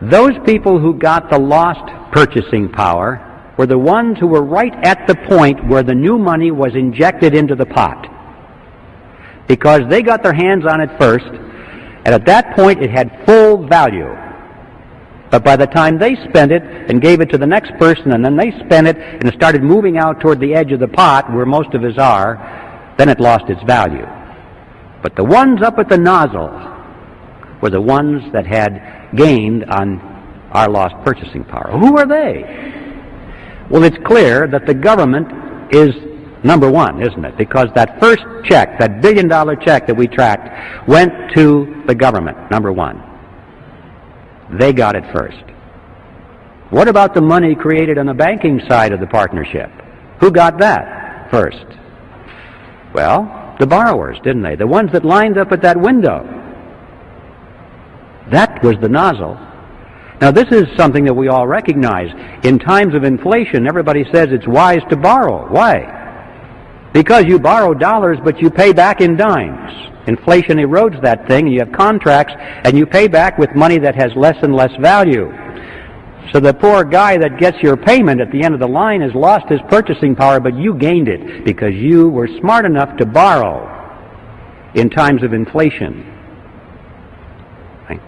Those people who got the lost purchasing power were the ones who were right at the point where the new money was injected into the pot. Because they got their hands on it first, and at that point it had full value. But by the time they spent it and gave it to the next person, and then they spent it and it started moving out toward the edge of the pot where most of us are, then it lost its value. But the ones up at the nozzle were the ones that had gained on our lost purchasing power. Who are they? Well, it's clear that the government is number one, isn't it? Because that first check, that $1 billion check that we tracked, went to the government, number one. They got it first. What about the money created on the banking side of the partnership? Who got that first? Well, the borrowers, didn't they? The ones that lined up at that window. That was the nozzle. Now, this is something that we all recognize. In times of inflation, everybody says it's wise to borrow. Why? Because you borrow dollars, but you pay back in dimes. Inflation erodes that thing, and you have contracts, and you pay back with money that has less and less value. So the poor guy that gets your payment at the end of the line has lost his purchasing power, but you gained it because you were smart enough to borrow in times of inflation.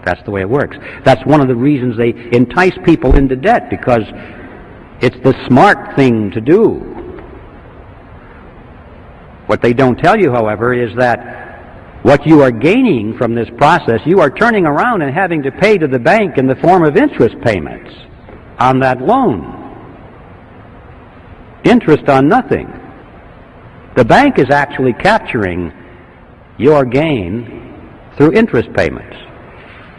That's the way it works. That's one of the reasons they entice people into debt, because it's the smart thing to do. What they don't tell you, however, is that what you are gaining from this process, you are turning around and having to pay to the bank in the form of interest payments on that loan. Interest on nothing. The bank is actually capturing your gain through interest payments.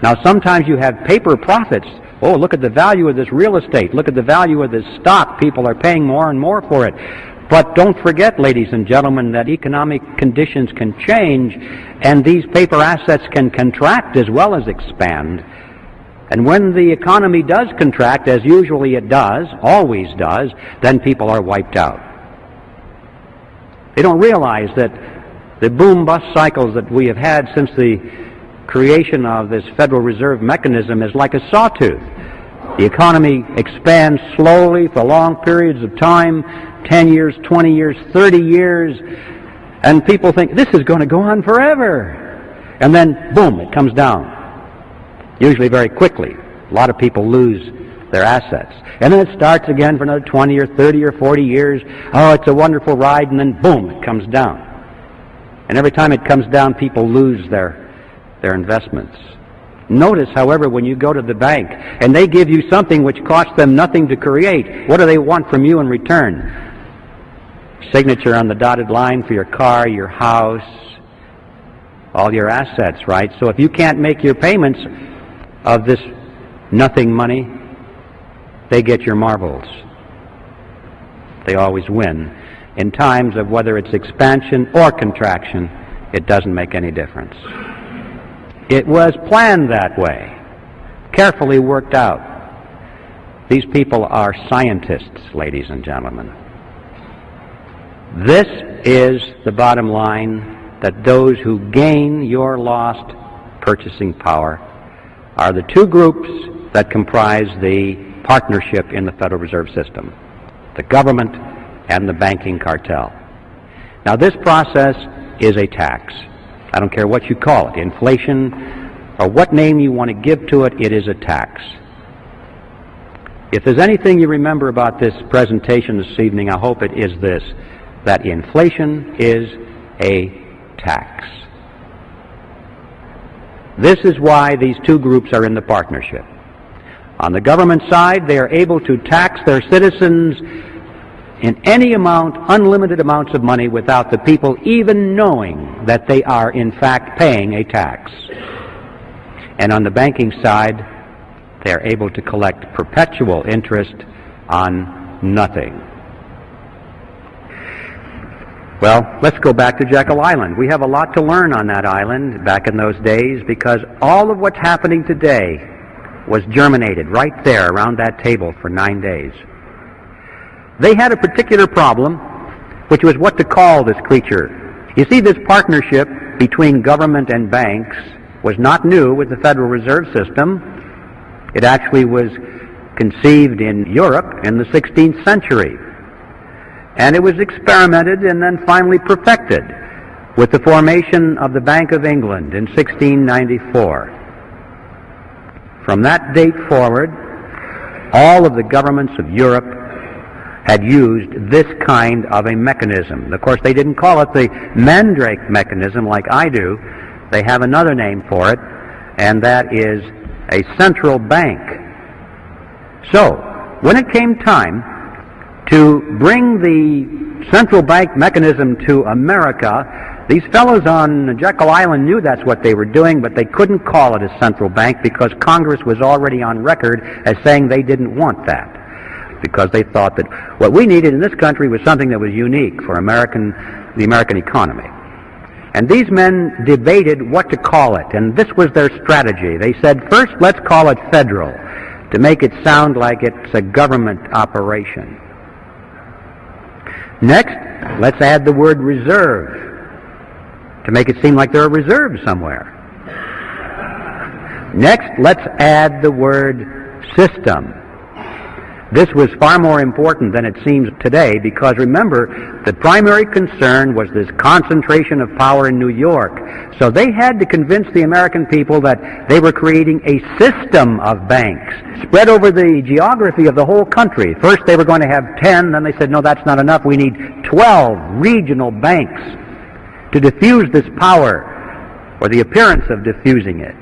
Now, sometimes you have paper profits. Oh, look at the value of this real estate. Look at the value of this stock. People are paying more and more for it. But don't forget, ladies and gentlemen, that economic conditions can change, and these paper assets can contract as well as expand. And when the economy does contract, as usually it does, always does, then people are wiped out. They don't realize that the boom-bust cycles that we have had since the creation of this Federal Reserve mechanism is like a sawtooth. The economy expands slowly for long periods of time, 10 years, 20 years, 30 years, and people think this is going to go on forever. And then, boom, it comes down. Usually very quickly. A lot of people lose their assets. And then it starts again for another 20 or 30 or 40 years. Oh, it's a wonderful ride, and then, boom, it comes down. And every time it comes down, people lose their investments. Notice, however, when you go to the bank and they give you something which costs them nothing to create, what do they want from you in return? Signature on the dotted line for your car, your house, all your assets, right? So if you can't make your payments of this nothing money, they get your marbles. They always win. In times of whether it's expansion or contraction, it doesn't make any difference. It was planned that way, carefully worked out. These people are scientists, ladies and gentlemen. This is the bottom line, that those who gain your lost purchasing power are the two groups that comprise the partnership in the Federal Reserve System, the government and the banking cartel. Now, this process is a tax. I don't care what you call it, inflation, or what name you want to give to it, it is a tax. If there's anything you remember about this presentation this evening, I hope it is this, that inflation is a tax. This is why these two groups are in the partnership. On the government side, they are able to tax their citizens in any amount, unlimited amounts of money, without the people even knowing that they are in fact paying a tax. And on the banking side, they are able to collect perpetual interest on nothing. Well, let's go back to Jekyll Island. We have a lot to learn on that island back in those days, because all of what's happening today was germinated right there around that table for 9 days. They had a particular problem, which was what to call this creature. You see, this partnership between government and banks was not new with the Federal Reserve System. It actually was conceived in Europe in the 16th century. And it was experimented and then finally perfected with the formation of the Bank of England in 1694. From that date forward, all of the governments of Europe had used this kind of a mechanism. Of course, they didn't call it the Mandrake mechanism like I do. They have another name for it, and that is a central bank. So, when it came time to bring the central bank mechanism to America, these fellows on Jekyll Island knew that's what they were doing, but they couldn't call it a central bank because Congress was already on record as saying they didn't want that, because they thought that what we needed in this country was something that was unique for the American economy. And these men debated what to call it, and this was their strategy. They said, first, let's call it federal, to make it sound like it's a government operation. Next, let's add the word reserve, to make it seem like there are reserves somewhere. Next, let's add the word system. This was far more important than it seems today, because remember, the primary concern was this concentration of power in New York. So they had to convince the American people that they were creating a system of banks spread over the geography of the whole country. First they were going to have 10, then they said, no, that's not enough. We need 12 regional banks to diffuse this power, or the appearance of diffusing it.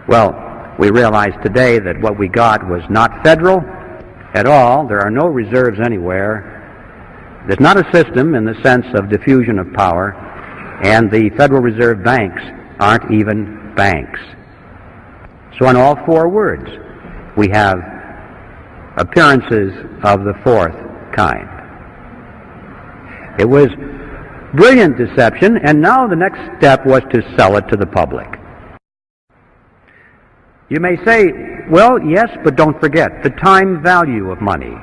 Well, we realize today that what we got was not federal at all. There are no reserves anywhere. There's not a system in the sense of diffusion of power, and the Federal Reserve banks aren't even banks. So in all four words, we have appearances of the fourth kind. It was brilliant deception, and now the next step was to sell it to the public. You may say, well, yes, but don't forget the time value of money.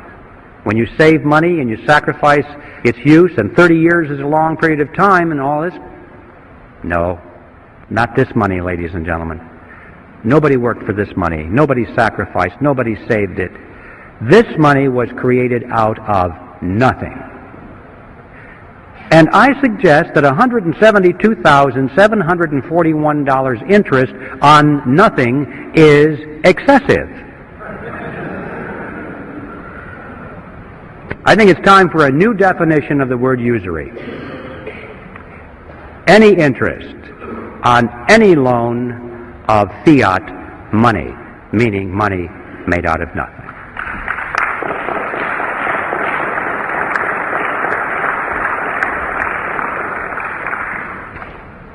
When you save money and you sacrifice its use, and 30 years is a long period of time and all this. No, not this money, ladies and gentlemen. Nobody worked for this money. Nobody sacrificed. Nobody saved it. This money was created out of nothing. And I suggest that $172,741 interest on nothing is excessive. I think it's time for a new definition of the word usury. Any interest on any loan of fiat money, meaning money made out of nothing.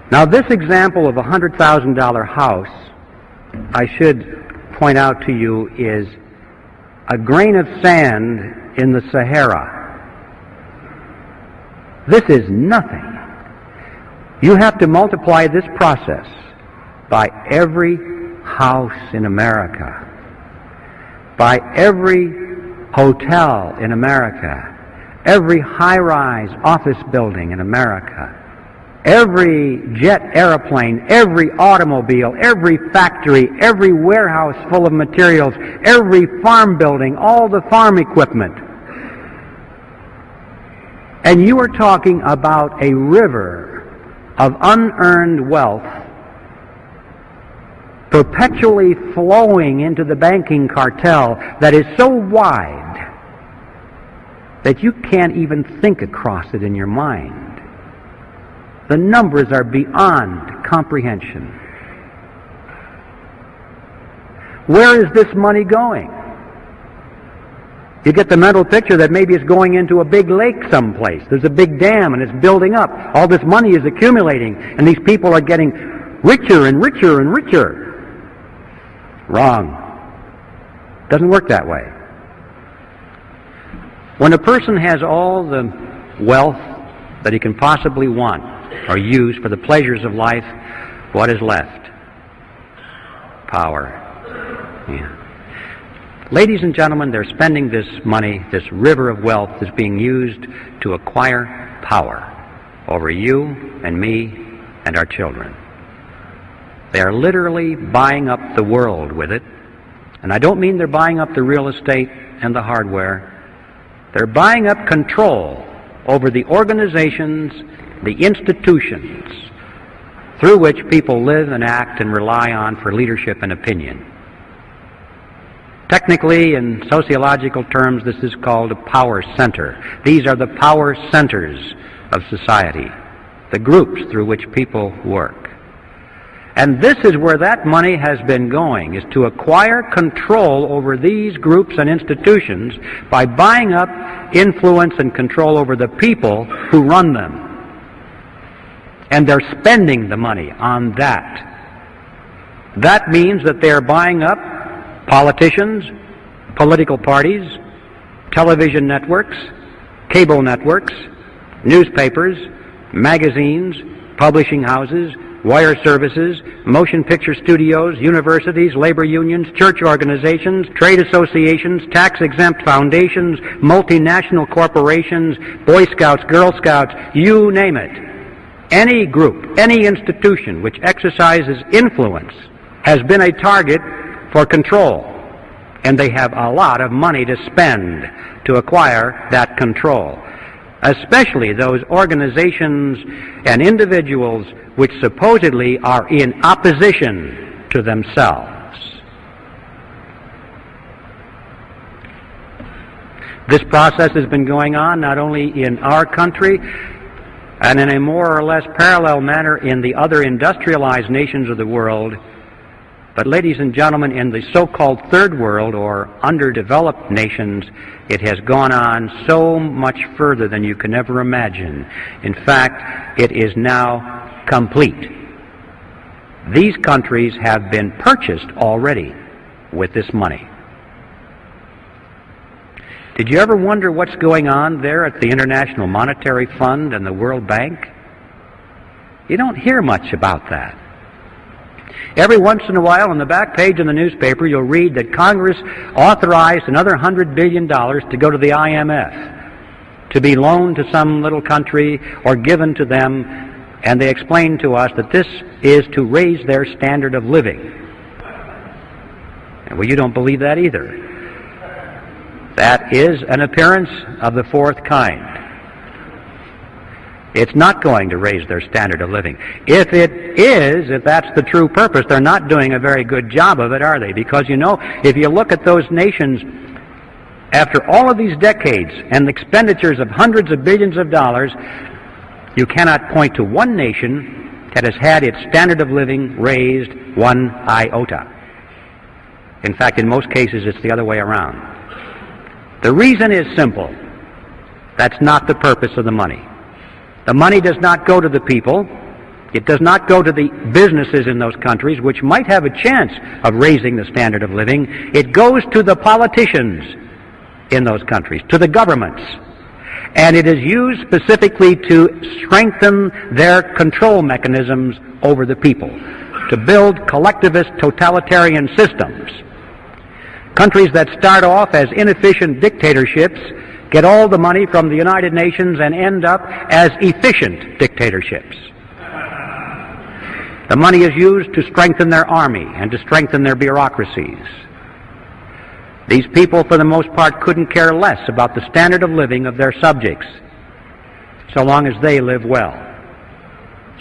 Now, this example of a $100,000 house, I should point out to you, is a grain of sand in the Sahara. This is nothing. You have to multiply this process by every house in America, by every hotel in America, every high-rise office building in America, every jet airplane, every automobile, every factory, every warehouse full of materials, every farm building, all the farm equipment. And you are talking about a river of unearned wealth perpetually flowing into the banking cartel that is so wide that you can't even think across it in your mind. The numbers are beyond comprehension. Where is this money going? You get the mental picture that maybe it's going into a big lake someplace. There's a big dam and it's building up. All this money is accumulating and these people are getting richer and richer and richer. Wrong. Doesn't work that way. When a person has all the wealth that he can possibly want or use for the pleasures of life, what is left? Power. Yeah. Ladies and gentlemen, they're spending this money, this river of wealth is being used to acquire power over you and me and our children. They are literally buying up the world with it. And I don't mean they're buying up the real estate and the hardware. They're buying up control over the organizations, the institutions through which people live and act and rely on for leadership and opinion. Technically, in sociological terms, this is called a power center. These are the power centers of society, the groups through which people work. And this is where that money has been going, is to acquire control over these groups and institutions by buying up influence and control over the people who run them. And they're spending the money on that. That means that they're buying up politicians, political parties, television networks, cable networks, newspapers, magazines, publishing houses, wire services, motion picture studios, universities, labor unions, church organizations, trade associations, tax-exempt foundations, multinational corporations, Boy Scouts, Girl Scouts, you name it. Any group, any institution which exercises influence has been a target for control, and they have a lot of money to spend to acquire that control, especially those organizations and individuals which supposedly are in opposition to themselves. This process has been going on not only in our country and in a more or less parallel manner in the other industrialized nations of the world, but ladies and gentlemen, in the so-called third world or underdeveloped nations, it has gone on so much further than you can ever imagine. In fact, it is now complete. These countries have been purchased already with this money. Did you ever wonder what's going on there at the International Monetary Fund and the World Bank? You don't hear much about that. Every once in a while, on the back page of the newspaper, you'll read that Congress authorized another $100 billion to go to the IMF, to be loaned to some little country or given to them, and they explain to us that this is to raise their standard of living. Well, you don't believe that either. That is an appearance of the fourth kind. It's not going to raise their standard of living. If it is, if that's the true purpose, they're not doing a very good job of it, are they? Because, you know, if you look at those nations, after all of these decades and the expenditures of hundreds of billions of dollars, you cannot point to one nation that has had its standard of living raised one iota. In fact, in most cases, it's the other way around. The reason is simple. That's not the purpose of the money. The money does not go to the people. It does not go to the businesses in those countries, which might have a chance of raising the standard of living. It goes to the politicians in those countries, to the governments. And it is used specifically to strengthen their control mechanisms over the people, to build collectivist totalitarian systems. Countries that start off as inefficient dictatorships get all the money from the United Nations and end up as efficient dictatorships. The money is used to strengthen their army and to strengthen their bureaucracies. These people, for the most part, couldn't care less about the standard of living of their subjects, so long as they live well,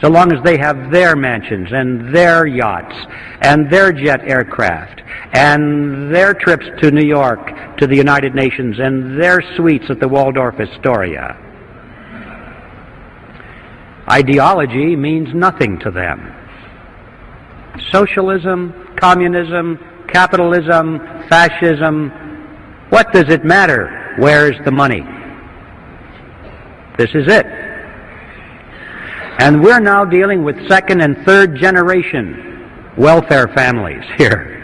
so long as they have their mansions and their yachts and their jet aircraft and their trips to New York, to the United Nations, and their suites at the Waldorf Astoria. Ideology means nothing to them. Socialism, communism, capitalism, fascism, what does it matter? Where's the money? This is it. And we're now dealing with second and third generation welfare families here.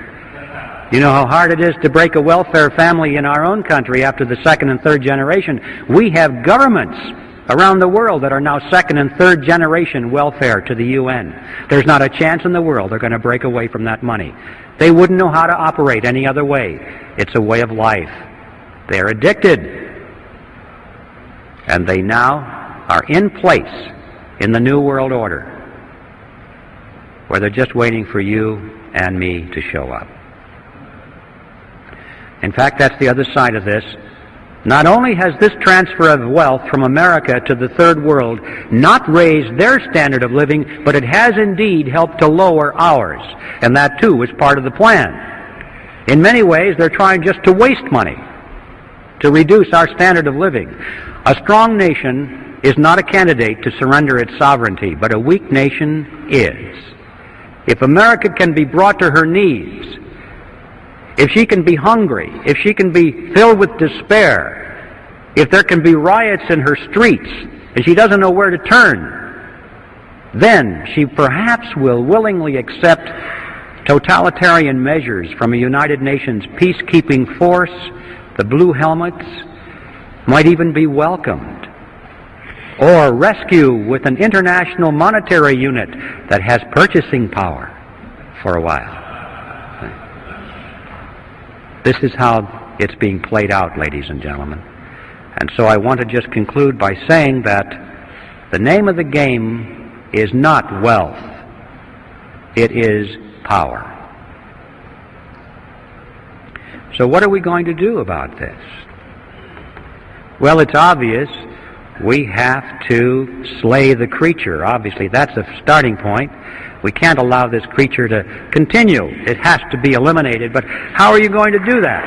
You know how hard it is to break a welfare family in our own country after the second and third generation. We have governments around the world that are now second and third generation welfare to the UN. There's not a chance in the world they're going to break away from that money. They wouldn't know how to operate any other way. It's a way of life. They're addicted. And they now are in place in the New World Order, where they're just waiting for you and me to show up. In fact, that's the other side of this. Not only has this transfer of wealth from America to the Third World not raised their standard of living, but it has indeed helped to lower ours. And that, too, was part of the plan. In many ways, they're trying just to waste money, to reduce our standard of living. A strong nation is not a candidate to surrender its sovereignty, but a weak nation is. If America can be brought to her knees, if she can be hungry, if she can be filled with despair, if there can be riots in her streets, and she doesn't know where to turn, then she perhaps will willingly accept totalitarian measures from a United Nations peacekeeping force. The Blue Helmets might even be welcomed. Or rescue with an international monetary unit that has purchasing power for a while. This is how it's being played out, ladies and gentlemen. And so I want to just conclude by saying that the name of the game is not wealth. It is power. So what are we going to do about this? Well, it's obvious. We have to slay the creature. Obviously, that's a starting point. We can't allow this creature to continue. It has to be eliminated. But how are you going to do that?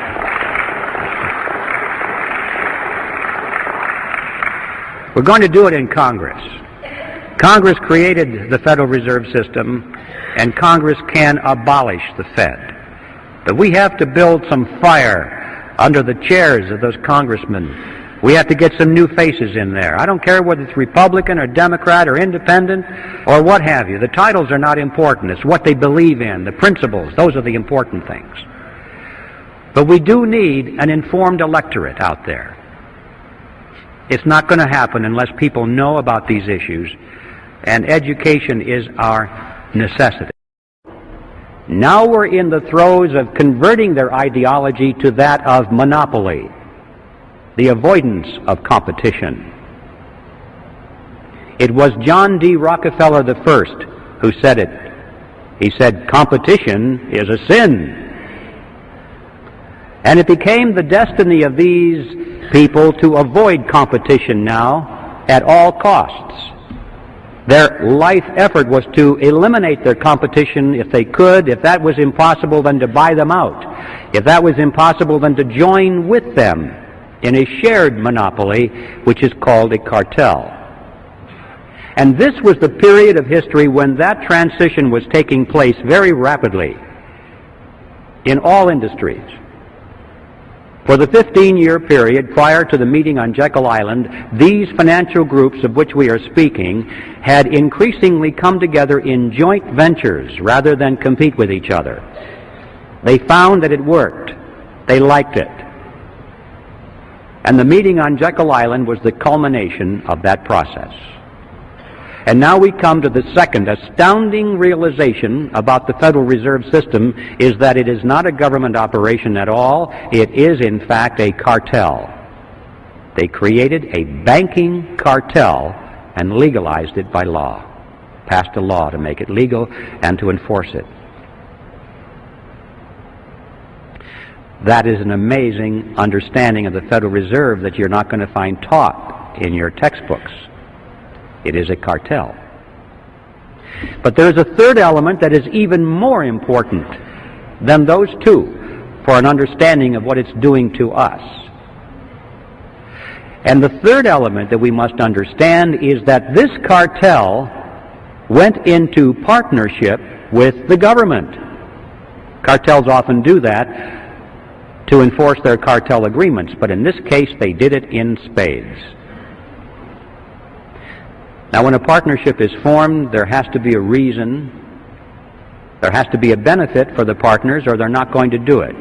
We're going to do it in Congress. Congress created the Federal Reserve System, and Congress can abolish the Fed. But we have to build some fire under the chairs of those congressmen. We have to get some new faces in there. I don't care whether it's Republican or Democrat or Independent or what have you. The titles are not important. It's what they believe in, the principles. Those are the important things. But we do need an informed electorate out there. It's not going to happen unless people know about these issues, and education is our necessity. Now we're in the throes of converting their ideology to that of monopoly, the avoidance of competition. It was John D. Rockefeller I who said it. He said, "Competition is a sin." And it became the destiny of these people to avoid competition now at all costs. Their life effort was to eliminate their competition if they could. If that was impossible, then to buy them out. If that was impossible, then to join with them in a shared monopoly, which is called a cartel. And this was the period of history when that transition was taking place very rapidly in all industries. For the 15-year period prior to the meeting on Jekyll Island, these financial groups of which we are speaking had increasingly come together in joint ventures rather than compete with each other. They found that it worked. They liked it. And the meeting on Jekyll Island was the culmination of that process. And now we come to the second astounding realization about the Federal Reserve System, is that it is not a government operation at all. It is, in fact, a cartel. They created a banking cartel and legalized it by law, passed a law to make it legal and to enforce it. That is an amazing understanding of the Federal Reserve that you're not going to find taught in your textbooks. It is a cartel. But there's a third element that is even more important than those two for an understanding of what it's doing to us. And the third element that we must understand is that this cartel went into partnership with the government. Cartels often do that to enforce their cartel agreements, but in this case they did it in spades. Now, when a partnership is formed, there has to be a reason, there has to be a benefit for the partners, or they're not going to do it.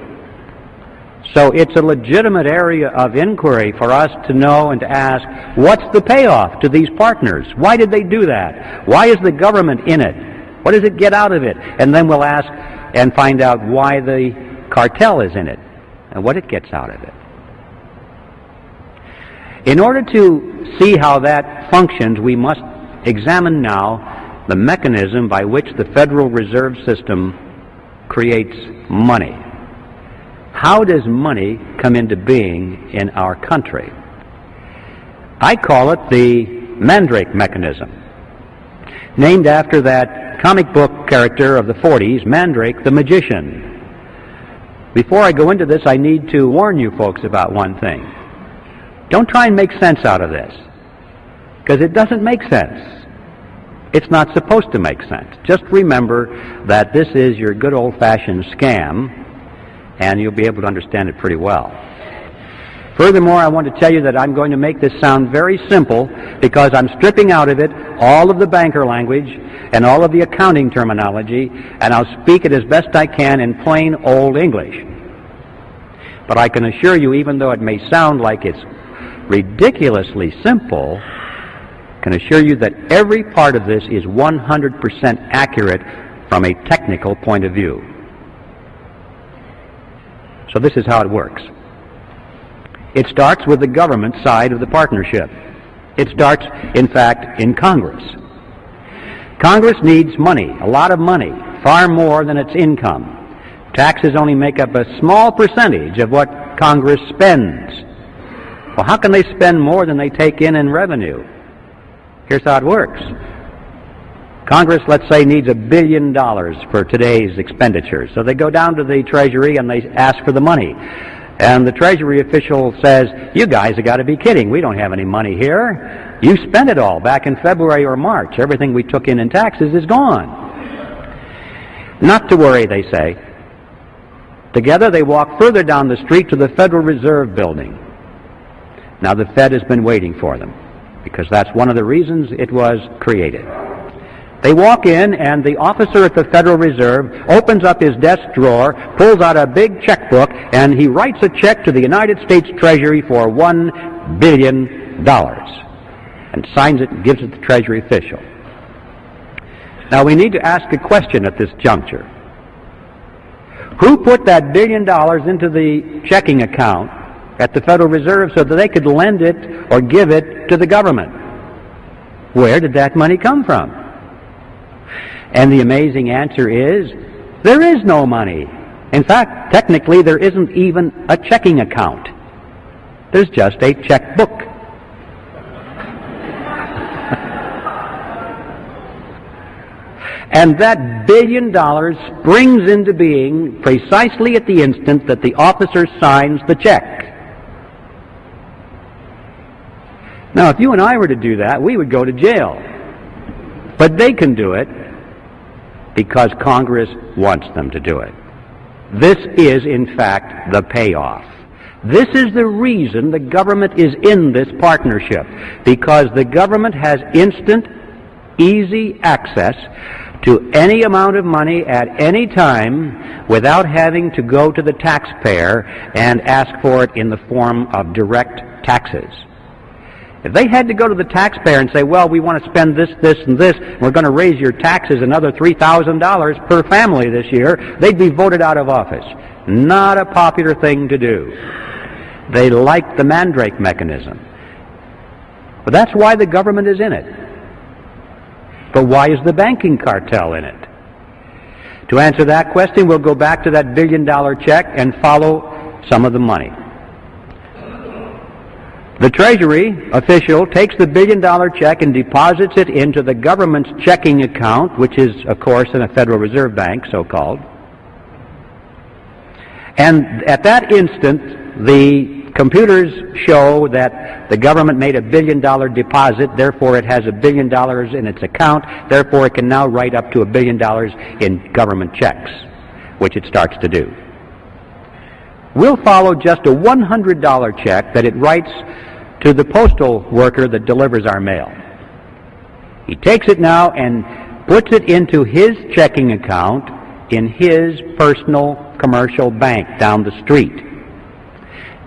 So it's a legitimate area of inquiry for us to know and to ask, what's the payoff to these partners? Why did they do that? Why is the government in it? What does it get out of it? And then we'll ask and find out why the cartel is in it and what it gets out of it. In order to see how that functions, we must examine now the mechanism by which the Federal Reserve System creates money. How does money come into being in our country? I call it the Mandrake mechanism, named after that comic book character of the 40s, Mandrake the magician. Before I go into this, I need to warn you folks about one thing. Don't try and make sense out of this, because it doesn't make sense. It's not supposed to make sense. Just remember that this is your good old-fashioned scam, and you'll be able to understand it pretty well. Furthermore, I want to tell you that I'm going to make this sound very simple, because I'm stripping out of it all of the banker language and all of the accounting terminology, and I'll speak it as best I can in plain old English. But I can assure you, even though it may sound like it's ridiculously simple, can assure you that every part of this is 100% accurate from a technical point of view. So this is how it works. It starts with the government side of the partnership. It starts, in fact, in Congress. Congress needs money, a lot of money, far more than its income. Taxes only make up a small percentage of what Congress spends. Well, how can they spend more than they take in revenue? Here's how it works. Congress, let's say, needs $1 billion for today's expenditures. So they go down to the Treasury and they ask for the money. And the Treasury official says, you guys have got to be kidding. We don't have any money here. You spent it all back in February or March. Everything we took in taxes is gone. Not to worry, they say. Together they walk further down the street to the Federal Reserve Building. Now the Fed has been waiting for them, because that's one of the reasons it was created. They walk in, and the officer at the Federal Reserve opens up his desk drawer, pulls out a big checkbook, and he writes a check to the United States Treasury for $1 billion, and signs it and gives it to the Treasury official. Now we need to ask a question at this juncture. Who put that $1 billion into the checking account at the Federal Reserve so that they could lend it or give it to the government? Where did that money come from? And the amazing answer is, there is no money. In fact, technically, there isn't even a checking account. There's just a checkbook. And that $1 billion springs into being precisely at the instant that the officer signs the check. Now, if you and I were to do that, we would go to jail. But they can do it because Congress wants them to do it. This is, in fact, the payoff. This is the reason the government is in this partnership, because the government has instant, easy access to any amount of money at any time without having to go to the taxpayer and ask for it in the form of direct taxes. If they had to go to the taxpayer and say, well, we want to spend this, this, and this, and we're going to raise your taxes another $3,000 per family this year, they'd be voted out of office. Not a popular thing to do. They like the mandrake mechanism. But that's why the government is in it. But why is the banking cartel in it? To answer that question, we'll go back to that billion-dollar check and follow some of the money. The Treasury official takes the billion-dollar check and deposits it into the government's checking account, which is, of course, in a Federal Reserve Bank, so-called. And at that instant, the computers show that the government made a billion-dollar deposit, therefore it has $1 billion in its account, therefore it can now write up to $1 billion in government checks, which it starts to do. We'll follow just a $100 check that it writes to the postal worker that delivers our mail. He takes it now and puts it into his checking account in his personal commercial bank down the street.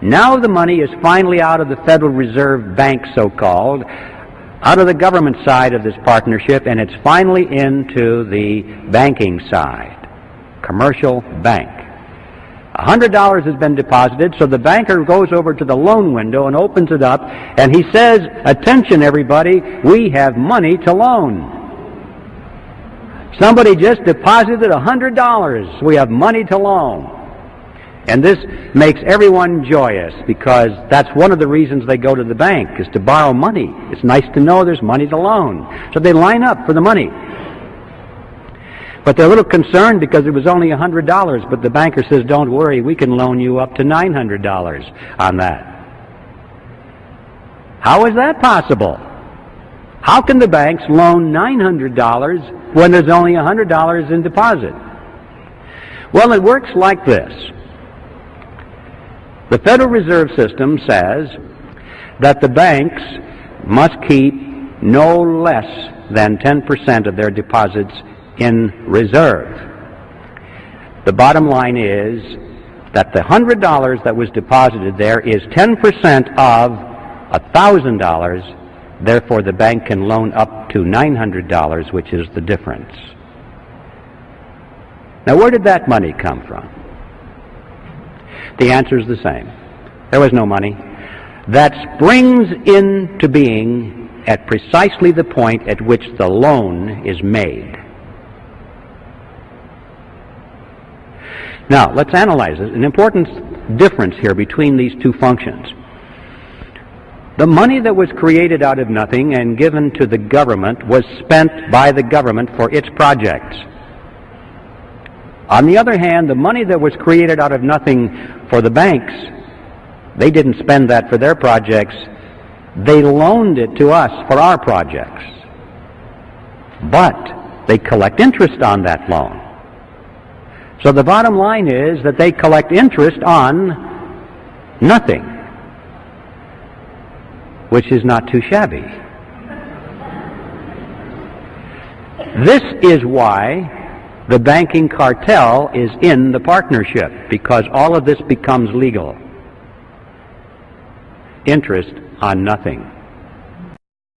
Now the money is finally out of the Federal Reserve Bank, so-called, out of the government side of this partnership, and it's finally into the banking side, commercial bank. $100 has been deposited, so the banker goes over to the loan window and opens it up, and he says, attention everybody, we have money to loan. Somebody just deposited $100. We have money to loan. And this makes everyone joyous, because that's one of the reasons they go to the bank, is to borrow money. It's nice to know there's money to loan. So they line up for the money. But they're a little concerned because it was only $100, but the banker says, don't worry, we can loan you up to $900 on that. How is that possible? How can the banks loan $900 when there's only $100 in deposit? Well, it works like this. The Federal Reserve System says that the banks must keep no less than 10% of their deposits in reserve. The bottom line is that the $100 that was deposited there is 10% of $1,000, therefore the bank can loan up to $900, which is the difference. Now, where did that money come from? The answer is the same. There was no money. That springs into being at precisely the point at which the loan is made. Now, let's analyze it. An important difference here between these two functions. The money that was created out of nothing and given to the government was spent by the government for its projects. On the other hand, the money that was created out of nothing for the banks, they didn't spend that for their projects. They loaned it to us for our projects. But they collect interest on that loan. So the bottom line is that they collect interest on nothing, which is not too shabby. This is why the banking cartel is in the partnership, because all of this becomes legal. Interest on nothing.